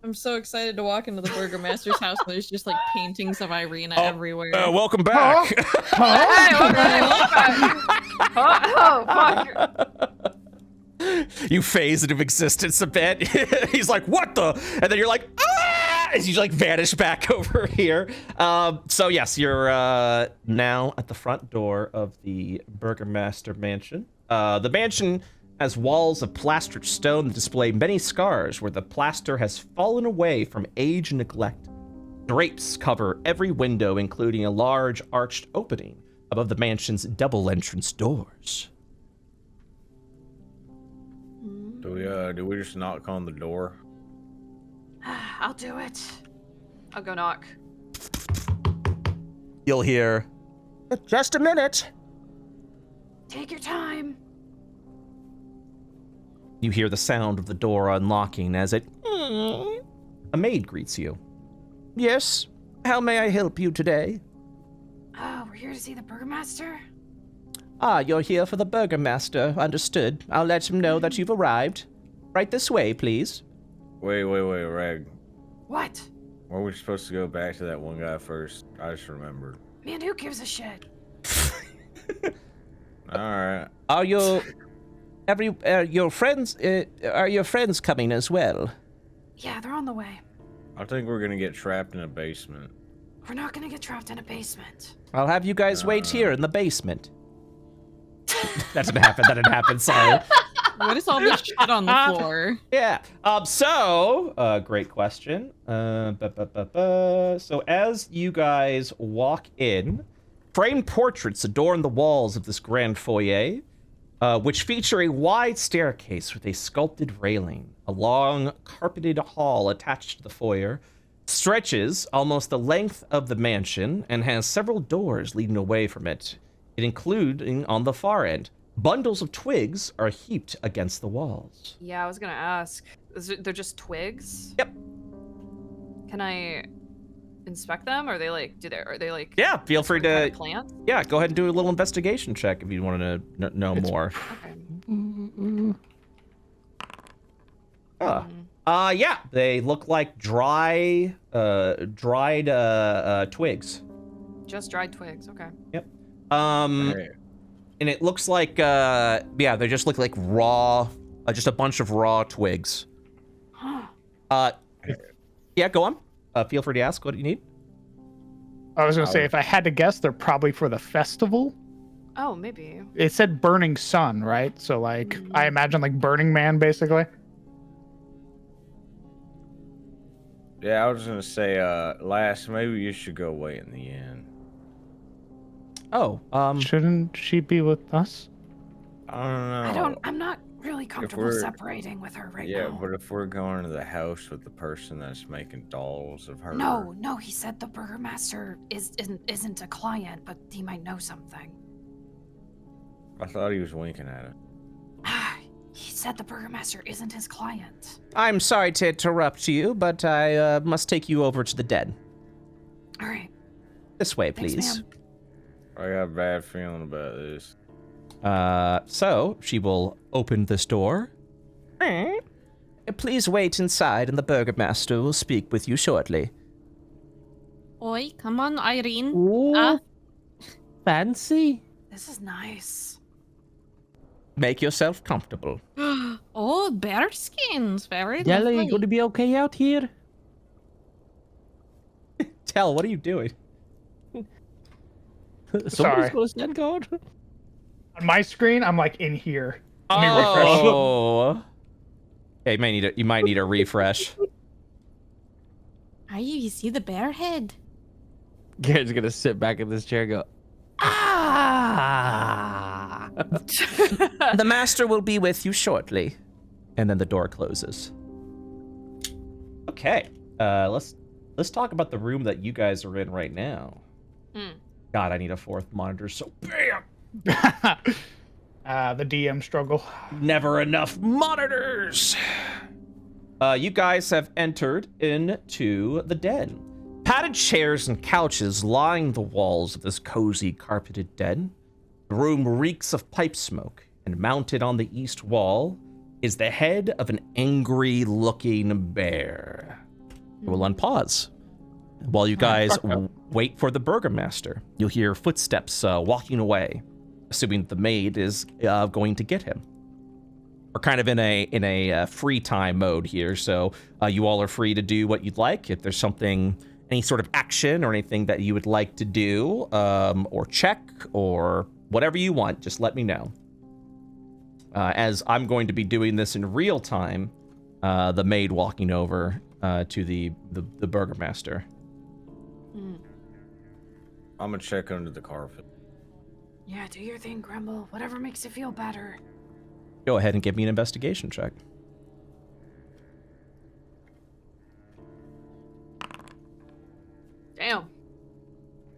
I'm so excited to walk into the Burgomaster's house and there's just like paintings of Irina everywhere. Welcome back. Fuck. You phase into existence a bit. He's like, what the? And then you're like, ah! As you like vanish back over here. So yes, you're now at the front door of the Burgomaster mansion. The mansion has walls of plastered stone that display many scars where the plaster has fallen away from age and neglect. Drapes cover every window, including a large arched opening above the mansion's double entrance doors. Do we just knock on the door? I'll do it. I'll go knock. You'll hear, "Just a minute." Take your time. You hear the sound of the door unlocking as a maid greets you. "Yes, how may I help you today?" We're here to see the Burgomaster. "Ah, you're here for the Burgomaster. Understood. I'll let him know that you've arrived. Right this way, please." Wait, Reg. What? Were we supposed to go back to that one guy first? I just remembered. Man, who gives a shit? Alright. Are your friends are your friends coming as well? Yeah, they're on the way. I think we're gonna get trapped in a basement. We're not gonna get trapped in a basement. I'll have you guys wait here in the basement. That didn't happen, sorry. What is all this shit on the floor? Yeah. Great question. So as you guys walk in, framed portraits adorn the walls of this grand foyer, which feature a wide staircase with a sculpted railing. A long, carpeted hall attached to the foyer stretches almost the length of the mansion and has several doors leading away from it, including on the far end. Bundles of twigs are heaped against the walls. Yeah, I was gonna ask. They're just twigs? Yep. Can I inspect them? Are they like, are they like... Yeah, feel free to... kind of plants? Yeah, go ahead and do a little investigation check if you want to know more. Okay. Yeah, they look like dried twigs. Just dried twigs, okay. Yep. Hey. And it looks like, they just look like raw, just a bunch of raw twigs. Yeah, go on. Feel free to ask what you need. I was gonna say, if I had to guess, they're probably for the festival. Oh, maybe. It said Burning Sun, right? So, like, I imagine, like, Burning Man, basically. Yeah, I was gonna say, Lass, maybe you should go wait in the inn. Oh, Shouldn't she be with us? I don't know. I'm not really comfortable separating with her right now. Yeah, but if we're going to the house with the person that's making dolls of her... No, he said the Burgomaster isn't a client, but he might know something. I thought he was winking at it. He said the Burgomaster isn't his client. I'm sorry to interrupt you, but I must take you over to the den. All right. This way, Thanks, please. ma'am. I got a bad feeling about this. So she will open this door. Please wait inside, and the Burgomaster will speak with you shortly. Oi, come on, Irene. Ooh, fancy. This is nice. Make yourself comfortable. Oh, bear skins. Very Yellow, lovely. you gonna be okay out here? Tell, what are you doing? Somebody's gonna stand guard. On my screen, I'm like in here. Let me refresh. Oh. Yeah, you might need a refresh. Are you see the bear head? Garrett's gonna sit back in this chair and go, ah! The master will be with you shortly. And then the door closes. Okay. Let's talk about the room that you guys are in right now. God, I need a fourth monitor, so bam! The DM struggle. Never enough monitors! You guys have entered into the den. Padded chairs and couches line the walls of this cozy carpeted den. The room reeks of pipe smoke, and mounted on the east wall is the head of an angry-looking bear. We'll unpause. While you guys wait for the Burgomaster, you'll hear footsteps walking away, assuming the maid is going to get him. We're kind of in a free time mode here, so you all are free to do what you'd like. If there's any sort of action or anything that you would like to do, or check, or whatever you want, just let me know. As I'm going to be doing this in real time, the maid walking over to the Burgomaster. I'm gonna check under the carpet. Yeah, do your thing, Grumble. Whatever makes you feel better. Go ahead and give me an investigation check.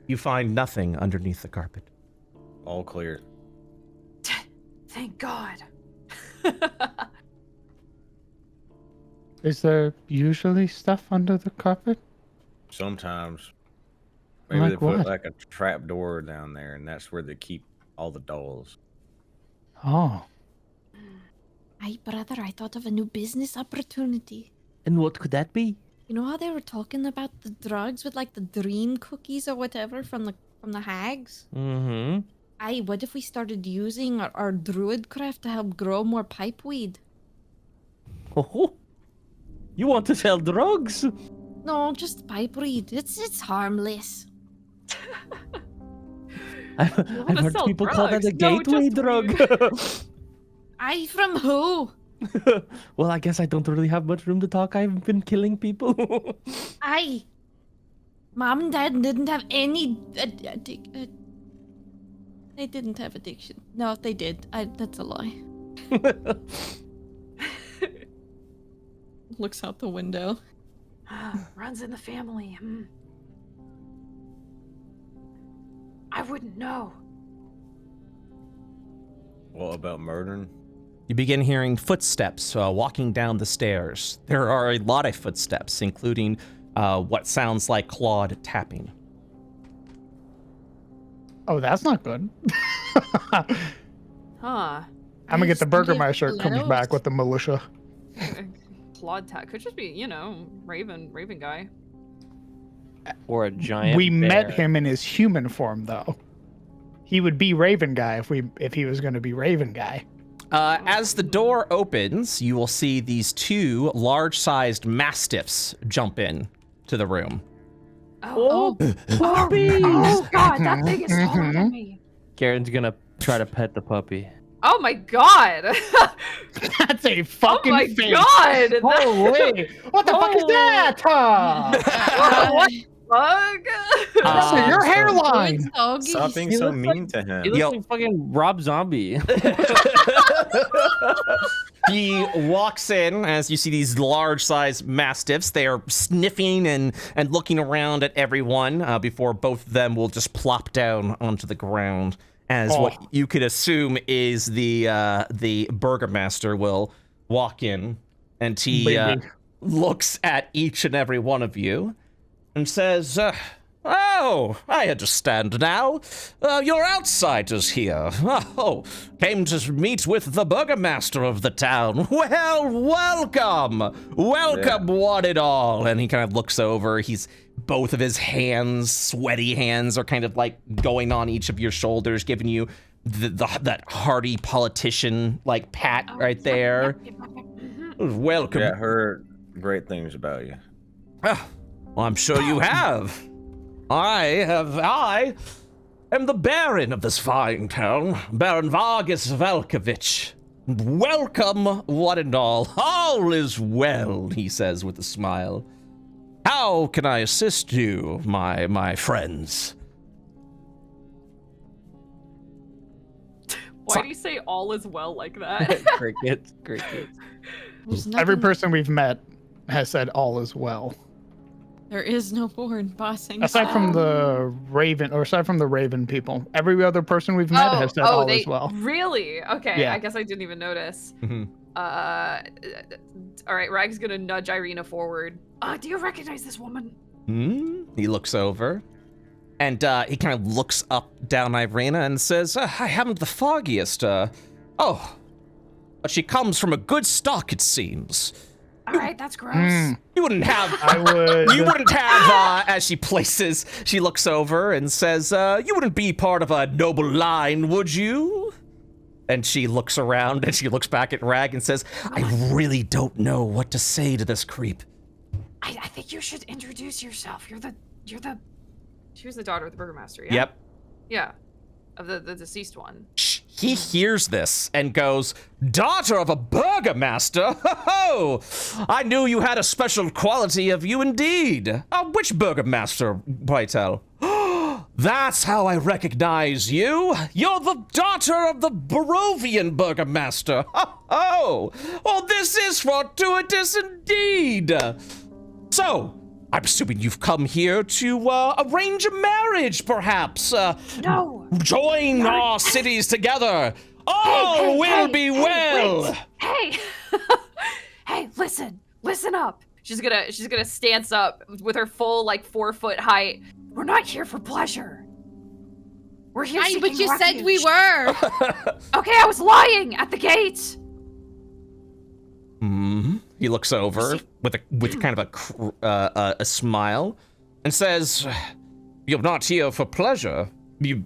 You find nothing underneath the carpet. All clear. Thank God. Is there usually stuff under the carpet? Sometimes. Maybe Like they put what? like a trap door down there, and that's where they keep all the dolls. Oh. Hey, brother, I thought of a new business opportunity. And what could that be? You know how they were talking about the drugs with like the dream cookies or whatever from the hags? Mm-hmm. Aye, what if we started using our druid craft to help grow more pipeweed? Oh, you want to sell drugs? No, just pipeweed. It's harmless. I've wanna heard sell people call that drugs? a No, gateway just drug. Aye, from who? Well, I guess I don't really have much room to talk. I've been killing people. Aye. Mom and Dad didn't have any they didn't have addiction. No, they did. That's a lie. Looks out the window. Runs in the family. I wouldn't know. What about murdering? You begin hearing footsteps walking down the stairs. There are a lot of footsteps, including what sounds like clawed tapping. Oh, that's not good. Huh. Uh, I'm gonna get the Just give Burgomaster comes Lineos. back with the militia. Claude Tat could just be, you know, Raven guy. Or a giant We met bear. him in his human form, though. He would be Raven Guy if he was going to be Raven Guy. As the door opens, you will see these two large-sized mastiffs jump in to the room. Oh God, that thing is taller than me. Garen's gonna try to pet the puppy. Oh my god! That's a Oh fucking my face. god! Holy! What the fuck is that? What the fuck? That's your hairline. Good doggy. Stop being He so looks like- mean to him. He looks Yo. like fucking Rob Zombie. He walks in as you see these large-sized mastiffs. They are sniffing and looking around at everyone before both of them will just plop down onto the ground. As what you could assume is the Burgomaster will walk in, and he Baby. looks at each and every one of you and says, "Oh, I understand now. You're outsiders here. Oh, came to meet with the Burgomaster of the town. Well, welcome. Welcome, one and all." And he kind of looks over. Both of his hands, sweaty hands, are kind of like going on each of your shoulders, giving you that hearty politician like pat right there. Welcome. Yeah, I heard great things about you. Well, I'm sure you have. I am the Baron of this fine town, Baron Vargas Valkovich. Welcome, one and all. All is well, he says with a smile. How can I assist you, my friends? Why do you say all is well like that? Crickets. There's Every nothing- person we've met has said all is well. There is no born bossing. Aside from the Raven people, every other person we've met has said all they is well. really? Okay, Yeah. I guess I didn't even notice. Mhm. All right, Rag's gonna nudge Irina forward. Do you recognize this woman? He looks over, and he kind of looks up down Irina and says, "I haven't the foggiest. Oh, but she comes from a good stock, it seems. All right, that's gross. You wouldn't have." I would. You wouldn't have, as she looks over and says, "You wouldn't be part of a noble line, would you?" And she looks around and she looks back at Rag and says, "I really don't know what to say to this creep." I think you should introduce yourself. You're the. She was the daughter of the Burgomaster, yeah? Yep. Yeah. Of the deceased one. He hears this and goes, "Daughter of a Burgomaster? Ho! I knew you had a special quality of you indeed. Which Burgomaster, pray tell?" "That's how I recognize you. You're the daughter of the Barovian Burgomaster. Oh, well, this is fortuitous indeed. So, I'm assuming you've come here to arrange a marriage, perhaps. No. Join our cities together. All will be well. Wait. Hey. Hey, listen up. She's gonna stance up with her full 4-foot height. We're not here for pleasure. We're here Aye, seeking but you said we refuge. were. Okay, I was lying at the gate. He looks over with kind of a smile and says, "You're not here for pleasure. You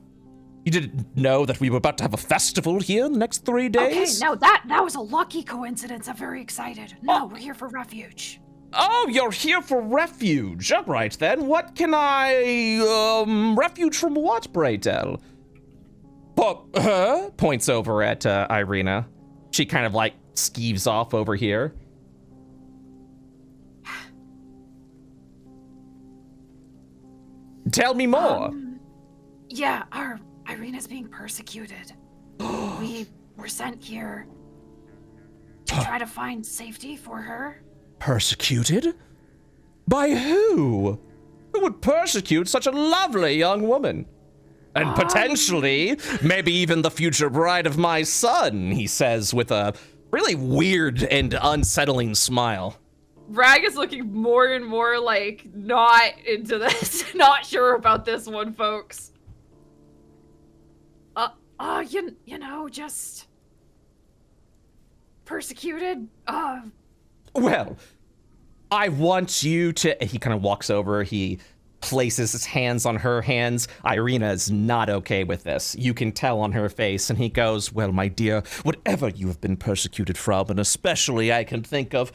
didn't know that we were about to have a festival here in the next 3 days?" Okay, no, that was a lucky coincidence. I'm very excited. No, we're here for refuge. Oh, you're here for refuge. All right, then. What can I, refuge from what, pray tell? Points over at Irina. She kind of skeeves off over here. Tell me more. Yeah, our Irina's being persecuted. We were sent here to try to find safety for her. Persecuted? By who? Who would persecute such a lovely young woman? And potentially, maybe even the future bride of my son, he says with a really weird and unsettling smile. Rag is looking more and more not into this. Not sure about this one, folks. You know, just persecuted. Well, I want you to... He kind of walks over, he places his hands on her hands. Irina is not okay with this. You can tell on her face, and he goes, "Well, my dear, whatever you have been persecuted from, and especially I can think of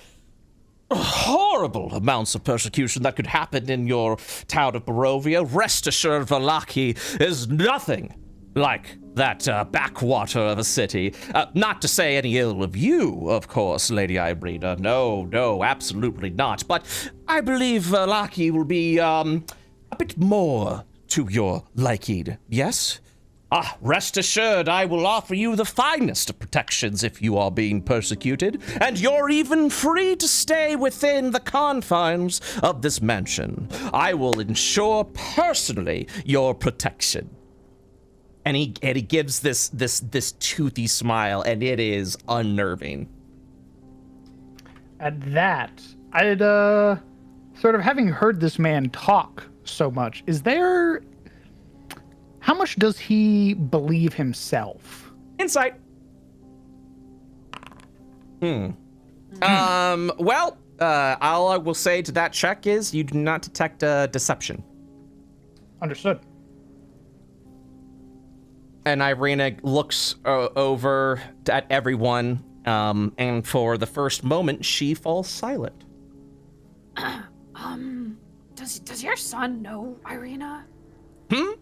horrible amounts of persecution that could happen in your town of Barovia, rest assured Vallaki is nothing like that backwater of a city. Not to say any ill of you, of course, Lady Irina. No, absolutely not. But I believe Vallaki will be a bit more to your liking, yes? Rest assured, I will offer you the finest of protections if you are being persecuted, and you're even free to stay within the confines of this mansion. I will ensure personally your protection." And he gives this toothy smile, and it is unnerving. At that, I'd sort of having heard this man talk so much, how much does he believe himself? Insight. Well, all I will say to that check is you do not detect deception. Understood. And Irina looks over at everyone, and for the first moment, she falls silent. Does your son know Irina? Your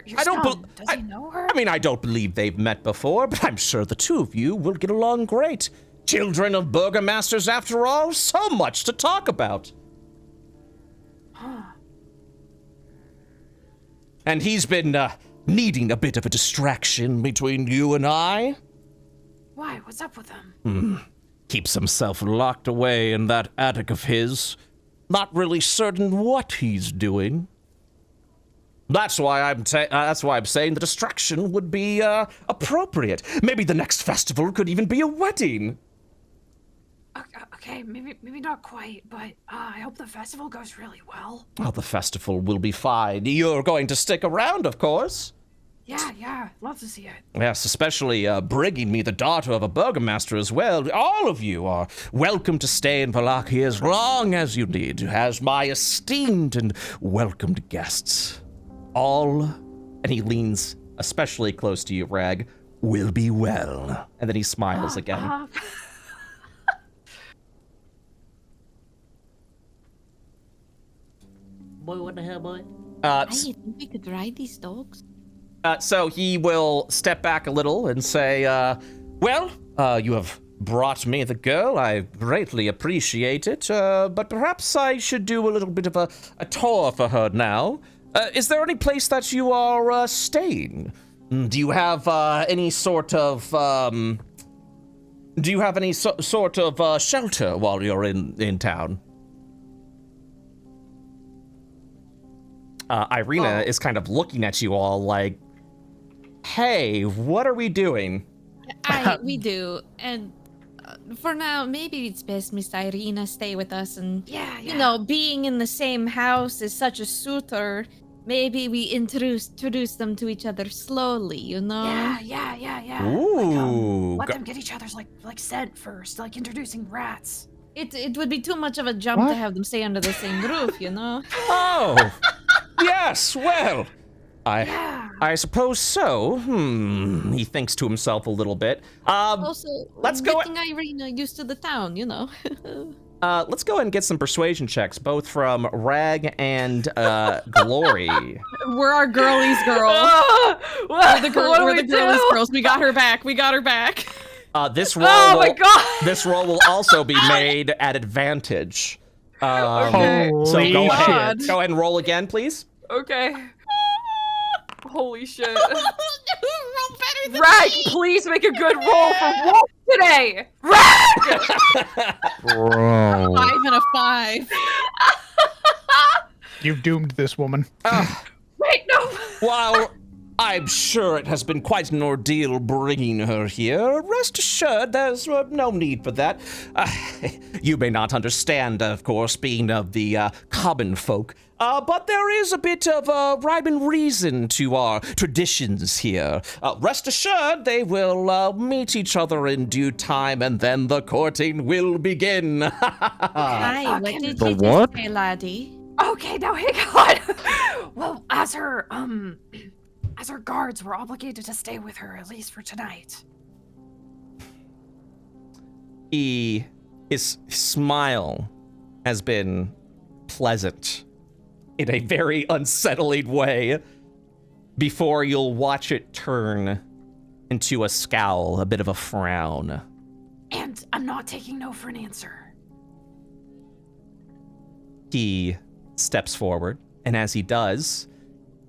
Your son, does he know her? I mean, I don't believe they've met before, but I'm sure the two of you will get along great. Children of Burgomasters, after all, so much to talk about. And he's been needing a bit of a distraction between you and I. Why? What's up with him? Keeps himself locked away in that attic of his, not really certain what he's doing. That's why I'm saying the distraction would be appropriate. Maybe the next festival could even be a wedding. Okay, maybe not quite, but I hope the festival goes really well. Well, the festival will be fine. You're going to stick around, of course. Yeah, love to see it. Yes, especially bringing me the daughter of a Burgomaster as well. All of you are welcome to stay in Vallaki as long as you need, as my esteemed and welcomed guests. All, and he leans especially close to you, Rag, will be well. And then he smiles again. Boy, what the hell, boy? I think we could ride these dogs. So he will step back a little and say, well, you have brought me the girl. I greatly appreciate it, but perhaps I should do a little bit of a tour for her now. Is there any place that you are staying? Do you have any sort of shelter while you're in town? Irina is kind of looking at you all like, hey, what are we doing? We do. And for now, maybe it's best Miss Irina stay with us. And, you know, being in the same house is such a suitor. Maybe we introduce them to each other slowly, you know? Yeah. Ooh. Let them get each other's like scent first, like introducing rats. It would be too much of a jump to have them stay under the same roof, you know? Oh, yes, well, I suppose so. He thinks to himself a little bit. Also, let's go. Getting Irina used to the town, you know? Let's go ahead and get some persuasion checks, both from Rag and Glory. We're our girlies girls. We're the girlies girls. We got her back. This roll. Oh my god! This roll will also be made at advantage. Okay. So go ahead. shit. Go ahead and roll again, please. Okay. Holy shit. Roll better than Rag, me. please make a good roll for Wolf today! Rag! Bro. 5 and a 5. You've doomed this woman. Wait, no! While I'm sure it has been quite an ordeal bringing her here, rest assured there's no need for that. You may not understand, of course, being of the common folk, but there is a bit of rhyme and reason to our traditions here. Rest assured they will meet each other in due time, and then the courting will begin. Hi, what did The you what? just say, laddie? Okay, now hang on. Well, as her guards, we're obligated to stay with her, at least for tonight. His smile has been pleasant in a very unsettling way before you'll watch it turn into a scowl, a bit of a frown. And I'm not taking no for an answer. He steps forward, and as he does,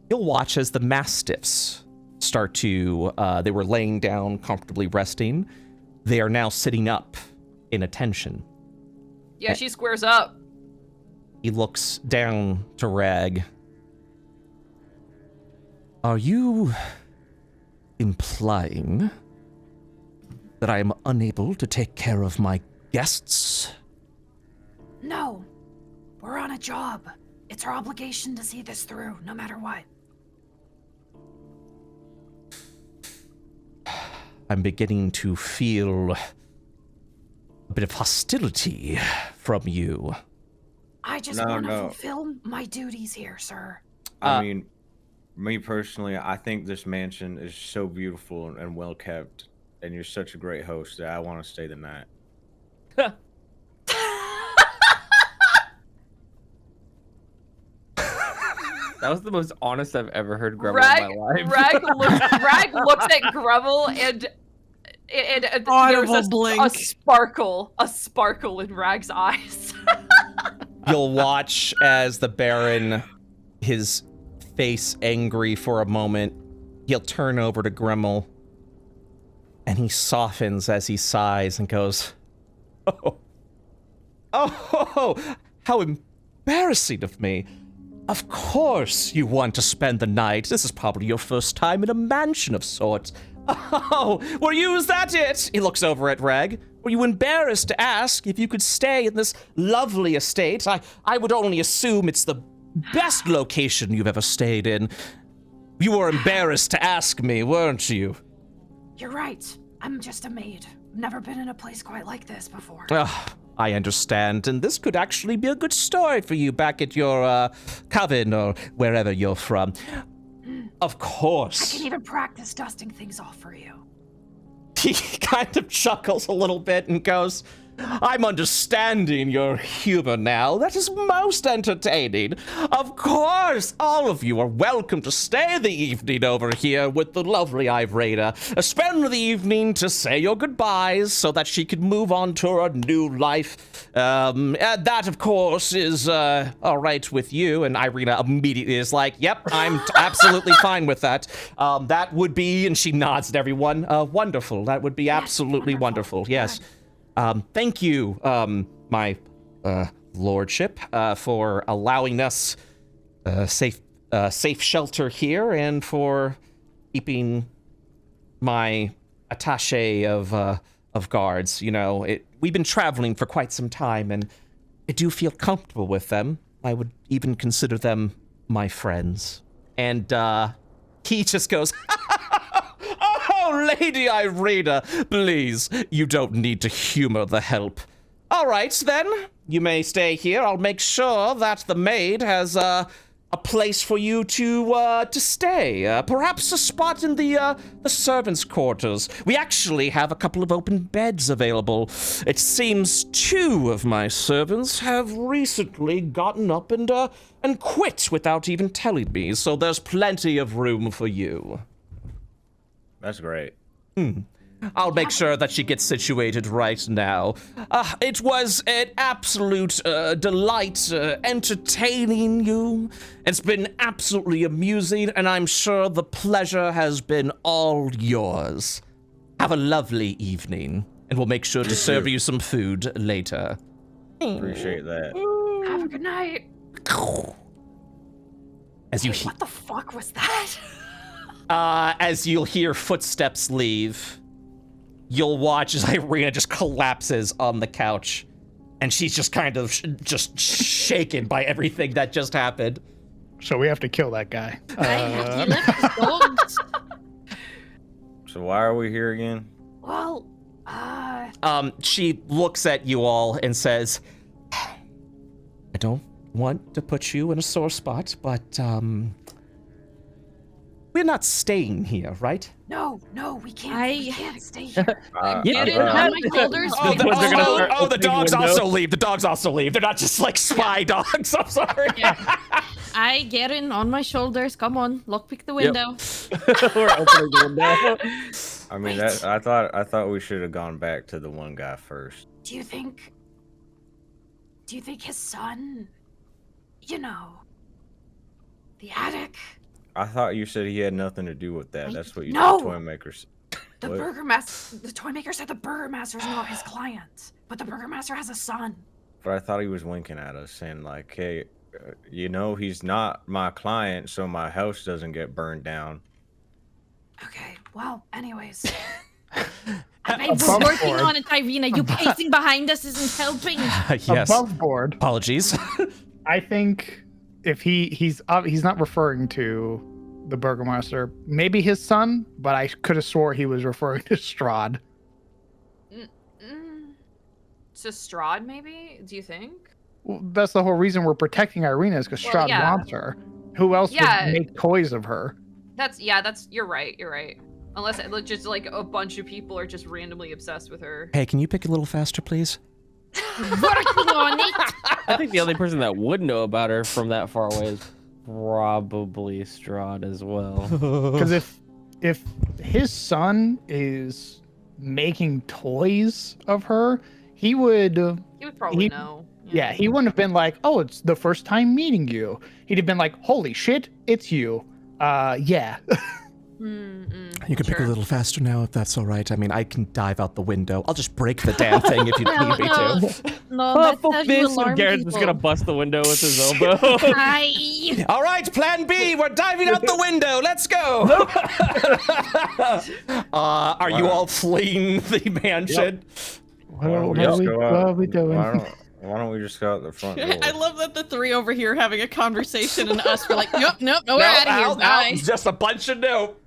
you'll watch as the mastiffs start to, they were laying down, comfortably resting. They are now sitting up in attention. Yeah, she squares up. He looks down to Rag. Are you implying that I am unable to take care of my guests? No, we're on a job. It's our obligation to see this through, no matter what. I'm beginning to feel a bit of hostility from you. I just No, want to no. fulfill my duties here, sir. I mean, me personally, I think this mansion is so beautiful and well kept, and you're such a great host that I want to stay the night. That was the most honest I've ever heard Grumble in my life. Rag looks at Grumble and there's Audible blink. a sparkle in Rag's eyes. You'll watch as the Baron, his face angry for a moment, he'll turn over to Grimmel, and he softens as he sighs and goes, Oh, how embarrassing of me. Of course you want to spend the night. This is probably your first time in a mansion of sorts. Oh, is that it? He looks over at Reg. Were you embarrassed to ask if you could stay in this lovely estate? I would only assume it's the best location you've ever stayed in. You were embarrassed to ask me, weren't you? You're right. I'm just a maid. Never been in a place quite like this before. I understand, and this could actually be a good story for you back at your coven or wherever you're from. Of course. I can even practice dusting things off for you. He kind of chuckles a little bit and goes, I'm understanding your humor now. That is most entertaining. Of course, all of you are welcome to stay the evening over here with the lovely Irina. Spend the evening to say your goodbyes so that she can move on to her new life. That, of course, is all right with you. And Irina immediately is like, yep, I'm absolutely fine with that. That would be, and she nods at everyone, wonderful. That would be absolutely wonderful. Yes. Thank you, my lordship, for allowing us safe safe shelter here and for keeping my attaché of guards. You know, we've been traveling for quite some time, and I do feel comfortable with them. I would even consider them my friends. And he just goes, "Oh, Lady Irina, please, you don't need to humor the help. All right, then, you may stay here. I'll make sure that the maid has a place for you to stay. Perhaps a spot in the servants' quarters. We actually have a couple of open beds available. It seems 2 of my servants have recently gotten up and quit without even telling me, so there's plenty of room for you." That's great. I'll make sure that she gets situated right now. It was an absolute delight entertaining you. It's been absolutely amusing, and I'm sure the pleasure has been all yours. Have a lovely evening, and we'll make sure to serve you some food later. Appreciate that. Have a good night. As you Hey, what the fuck was that? as you'll hear footsteps leave, you'll watch as Irina just collapses on the couch, and she's just kind of just shaken by everything that just happened. So we have to kill that guy. He left his dogs. So why are we here again? Well, She looks at you all and says, "I don't want to put you in a sore spot, but we're not staying here, right?" no, we can't. We can't stay here. Get it on my shoulders. The dogs also leave. The dogs also leave. They're not just like spy dogs. I'm sorry. I get in on my shoulders. Come on, lockpick the window. We're opening the window. I mean, Wait. I thought we should have gone back to the one guy first. Do you think his son, you know, the attic, I thought you said he had nothing to do with that. Wait, That's what you no! said, toy makers. the What? Burgomaster, the toy maker said the Burgomaster's not his client, but the Burgomaster has a son. But I thought he was winking at us, saying like, "Hey, you know, he's not my client, so my house doesn't get burned down." Okay, well, anyways. We're working on it, Irina. You pacing behind us isn't helping. Yes. Above board, Apologies. I think if he's not referring to the Burgomaster, maybe his son, but I could have swore he was referring to Strahd. To Strahd, maybe? Do you think? Well, that's the whole reason we're protecting Irina is because Well, Strahd yeah. wants her. Who else Yeah. would make toys of her? You're right. Unless just like a bunch of people are just randomly obsessed with her. Hey, can you pick a little faster, please? Working on it. I think the only person that would know about her from that far away is probably Strahd as well. Because if his son is making toys of her, he would Probably know. Yeah, he wouldn't have been like, "Oh, it's the first time meeting you." He'd have been like, "Holy shit, it's you." Yeah. You can pick a little faster now if that's all right. I mean, I can dive out the window. I'll just break the damn thing if you need me to. No, Oh, that's fuck how you this! alarm And Garrett's just people. gonna bust the window with his elbow. Hi. All right, plan B. We're diving out the window. Let's go. Are you all fleeing the mansion? What are we doing? Why don't we just go out the front door? I love that the three over here having a conversation and us were like, nope, no, we're out of here. Out, Bye. just a bunch of nope.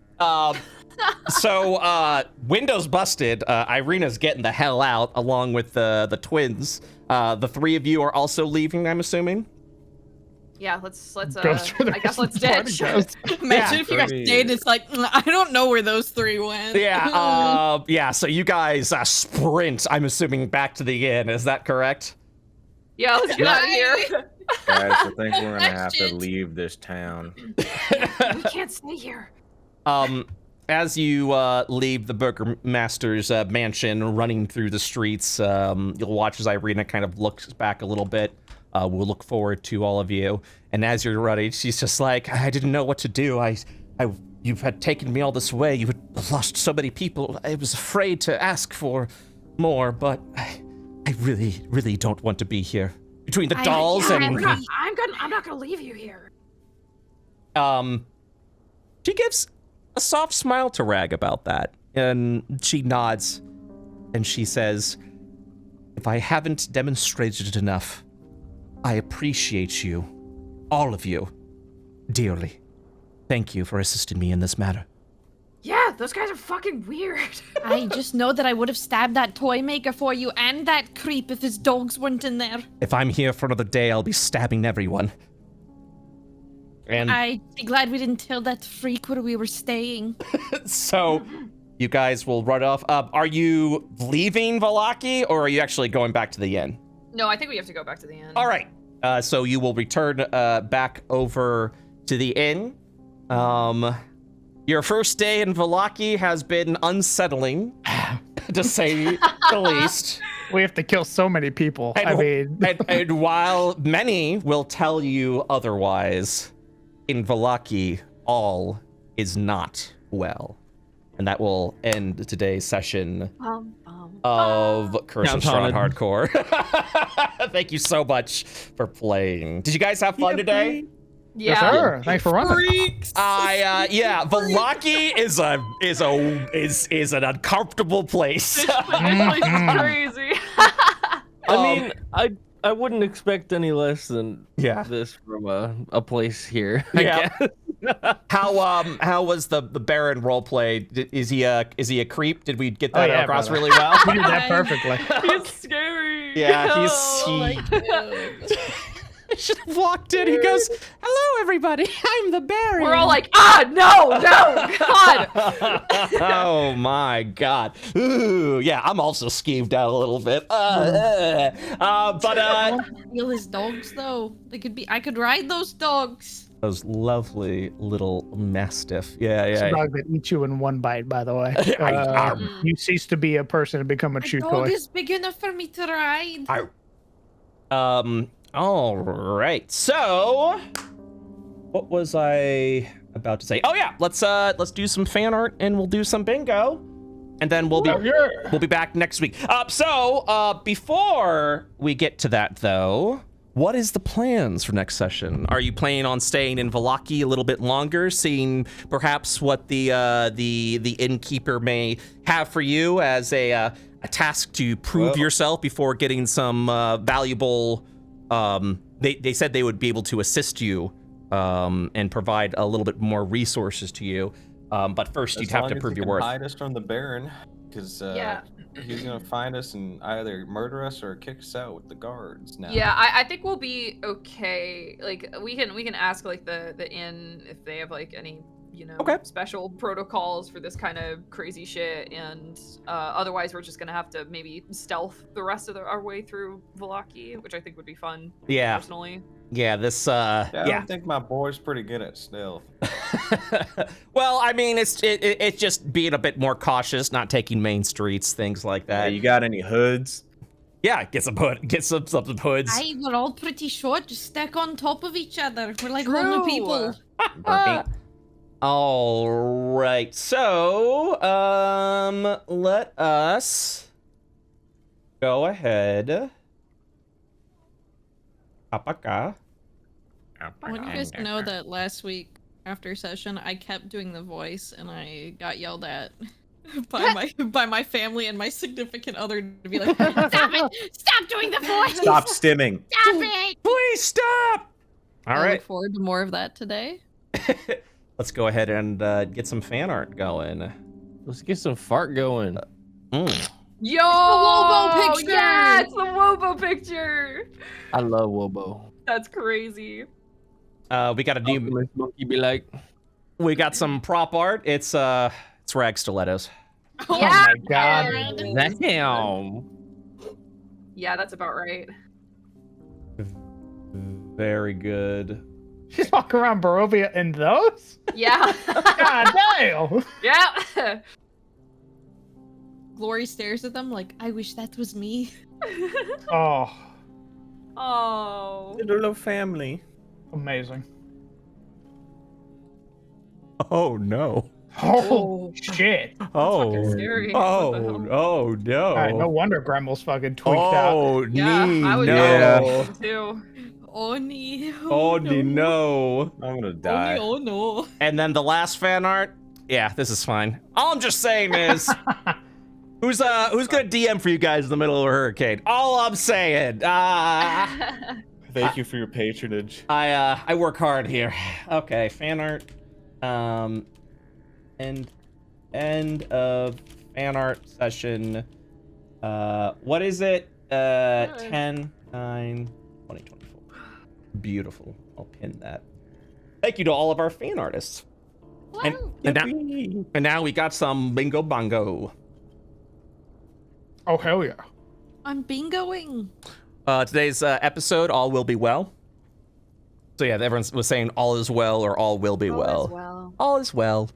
So windows busted. Irina's getting the hell out along with the twins. The 3 of you are also leaving, I'm assuming. Yeah, let's Go through the I guess let's rest of the ditch. party, guys. Imagine if you guys stayed, it's like, I don't know where those 3 went. Yeah, so you guys sprint, I'm assuming, back to the inn. Is that correct? Yeah, let's get out of here. Guys, I think we're gonna have to leave this town. We can't stay here. As you leave the Burgomaster's mansion, running through the streets, you'll watch as Irina kind of looks back a little bit. We'll look forward to all of you. And as you're running, she's just like, "I didn't know what to do. You had taken me all this way. You had lost so many people. I was afraid to ask for more, but I really, really don't want to be here. Between the dolls Yeah, and..." I'm not gonna leave you here. She gives a soft smile to Rag about that, and she nods, and she says, "If I haven't demonstrated it enough, I appreciate you, all of you, dearly. Thank you for assisting me in this matter." Yeah, those guys are fucking weird. I just know that I would have stabbed that toy maker for you and that creep if his dogs weren't in there. If I'm here for another day, I'll be stabbing everyone. And I'd be glad we didn't tell that freak where we were staying. so you guys will run off. Are you leaving Vallaki, or are you actually going back to the inn? No, I think we have to go back to the inn. All right. So you will return back over to the inn. Your first day in Vallaki has been unsettling, to say the least. We have to kill so many people. And while many will tell you otherwise, in Vallaki, all is not well. And that will end today's session of Curse of Strahd Hardcore. Thank you so much for playing. Did you guys have fun today? Yeah. Yes, sir. Thanks for running. Vallaki is an uncomfortable place. This place is crazy. I mean, I wouldn't expect any less than this from a place here. I guess. How was the Baron roleplay? Is he a creep? Did we get that across really well? We did that perfectly. He's scary. Yeah, I should have walked in. He goes, "Hello, everybody. I'm the Baron." We're all like, no, God. Oh my God. Ooh, yeah, I'm also skeeved out a little bit. I feel his dogs though. I could ride those dogs. Those lovely little mastiff. Yeah. It's a dog that eats you in one bite, by the way. You cease to be a person and become a chew toy. Dog is big enough for me to ride. All right. So, what was I about to say? Oh yeah, let's do some fan art and we'll do some bingo, and then we'll be back next week. Before we get to that though, what is the plans for next session? Are you planning on staying in Vallaki a little bit longer, seeing perhaps what the innkeeper may have for you as a task to prove yourself before getting some valuable? They said they would be able to assist you and provide a little bit more resources to you. But first, you'd have to prove your worth. Hide us from the Baron, because he's gonna find us and either murder us or kick us out with the guards. Now. Yeah, I think we'll be okay. Like we can ask like the inn if they have like any special protocols for this kind of crazy shit, and otherwise we're just gonna have to maybe stealth the rest of our way through Vallaki, which I think would be fun. Yeah. Personally. Yeah, this I don't think my boy's pretty good at stealth. Well, I mean, it's just being a bit more cautious, not taking main streets, things like that. You got any hoods? Yeah, get some hoods. We're all pretty short, just stack on top of each other. We're like normal people. All right, so let us go ahead. I want you guys to know that last week after session, I kept doing the voice and I got yelled at by my family and my significant other to be like, "Stop it! Stop doing the voice! Stop stimming! Stop it! Please stop!" All I right. look forward to more of that today. Let's go ahead and get some fan art going. Let's get some fart going. Yo! It's the Wobo picture! Yeah, it's the Wobo picture! I love Wobo. That's crazy. We got a new monkey be like. We got some prop art. It's rag stilettos. Oh my God. Damn. Yeah, that's about right. Very good. She's walking around Barovia in those? Yeah. God damn. Yeah. Glory stares at them like, I wish that was me. Oh. Oh. Little family. Amazing. Oh no. Oh shit. Oh. Fucking scary. Oh. What the hell? Oh no. All right, no wonder Gremmel's fucking tweaked out. Oh, Yeah, I would no. too. Oni. Oni, no. I'm gonna die. Oh no. And then the last fan art. Yeah, this is fine. All I'm just saying is, who's gonna DM for you guys in the middle of a hurricane? All I'm saying. Thank you for your patronage. I work hard here. Okay, fan art. End of fan art session. What is it? 10, 9, 2024. Beautiful. I'll pin that. Thank you to all of our fan artists. And now we got some bingo bongo. Oh, hell yeah. I'm bingoing. Today's episode, all will be well. So yeah, everyone was saying all is well or all will be well. All is well.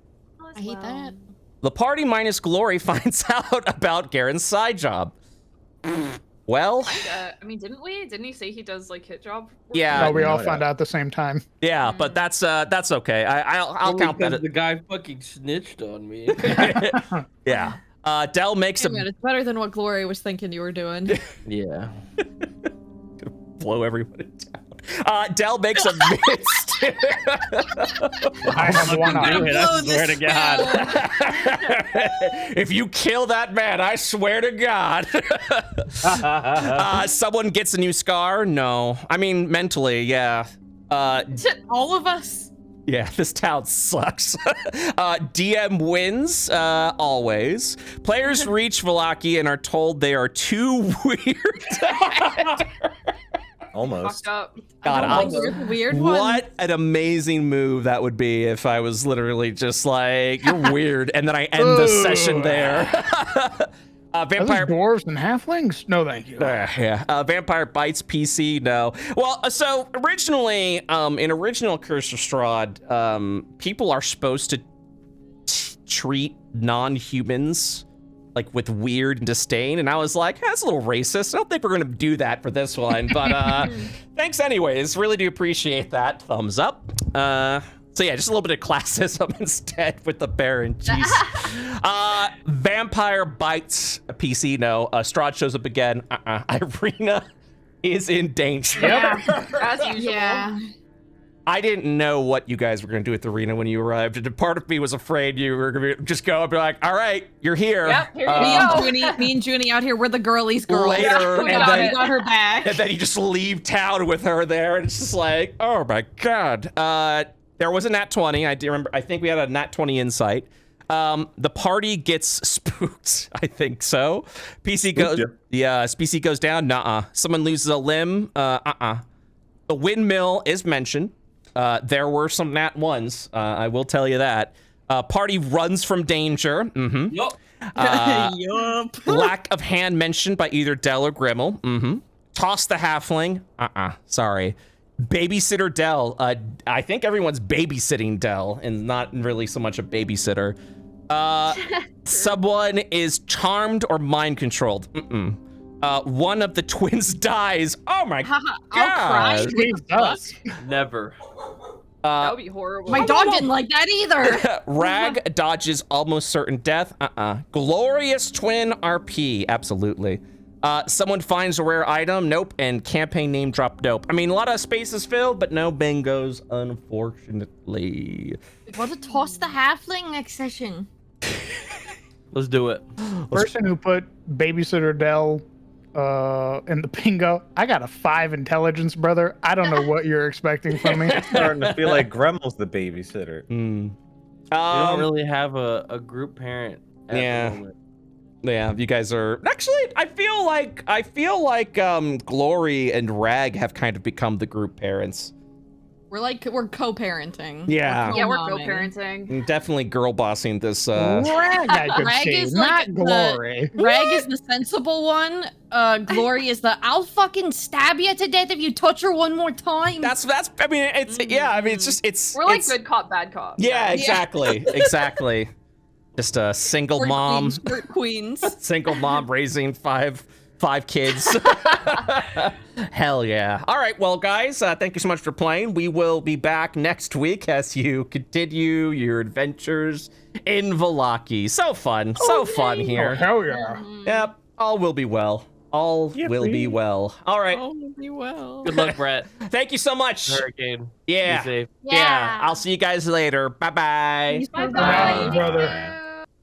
I hate that. The party minus Glory finds out about Garen's side job. Well, I mean, didn't we? Didn't he say he does like hit job work? Yeah. No, we all found out at the same time. Yeah, but that's okay. I'll count that. The guy fucking snitched on me. Yeah. Dell makes Hey, man, it's better than what Glory was thinking you were doing. Yeah. Blow everybody down. Dell makes a mist. I have one eye. I swear to God. If you kill that man, I swear to God. Someone gets a new scar? No. I mean, mentally, yeah. All of us? Yeah, this town sucks. DM wins, always. Players reach Vallaki and are told they are too weird to enter. Almost. Fucked up. God, Weird what an amazing move that would be if I was literally just like, you're weird, and then I end the session there. Vampire dwarves and halflings? No, thank you. Yeah. Vampire bites PC? No. Well, so originally, in original Curse of Strahd, people are supposed to treat non-humans like with weird disdain, and I was like, that's a little racist. I don't think we're gonna do that for this one, but thanks anyways. Really do appreciate that. Thumbs up. So yeah, just a little bit of classism instead with the Baron. Jeez. Vampire bites a PC. No. Strahd shows up again. Irina is in danger. Yeah, as usual. Yeah. I didn't know what you guys were going to do with Irina when you arrived. And part of me was afraid you were going to just go and be like, all right, you're here. Yep, here you go. Me and Junie out here, we're the girlies girls. Later, we got her back. And then you just leave town with her there, and it's just like, oh my God. There was a nat 20. I do remember. I think we had a nat 20 insight. The party gets spooked. I think so. PC goes. Yeah, PC goes down. Nuh-uh. Someone loses a limb. The windmill is mentioned. There were some nat ones. I will tell you that. Party runs from danger. Mm-hmm. Yup. Yup. Lack of hand mentioned by either Dell or Grimmel. Mm-hmm. Toss the halfling. Sorry. Babysitter Dell. I think everyone's babysitting Dell and not really so much a babysitter. Someone is charmed or mind controlled. One of the twins dies. Oh my God. Never. That would be horrible. My dog didn't like that either. Rag dodges almost certain death. Glorious twin RP. Absolutely. Someone finds a rare item. Nope. And campaign name drop. Nope. I mean, a lot of spaces filled, but no bingos, unfortunately. What a toss the halfling next session. Let's do it. Person who put Babysitter Dell in the bingo, I got a 5 intelligence, brother. I don't know what you're expecting from me. I'm starting to feel like Gremmel's the babysitter. You don't really have a group parent at the moment. Yeah, you guys are actually. I feel like Glory and Rag have kind of become the group parents. We're co-parenting. Yeah. Yeah, we're co-parenting. Definitely girl bossing this. Rag, I could Rag see, is not like Glory. Rag is the sensible one. Glory is the I'll fucking stab you to death if you touch her one more time. That's. I mean, it's it's. We're like good cop, bad cop. Yeah, exactly, exactly. Just a single mom. Queens. Single mom raising five kids. Hell yeah. All right, well, guys, thank you so much for playing. We will be back next week as you continue your adventures in Vallaki. So fun. So fun here. Oh, hell yeah. Yep, all will be well. All will be well. All right. All will be well. Good luck, Brett. Thank you so much. Hurricane. Yeah. Be safe. Yeah. I'll see you guys later. Bye-bye. Bye-bye. Brother.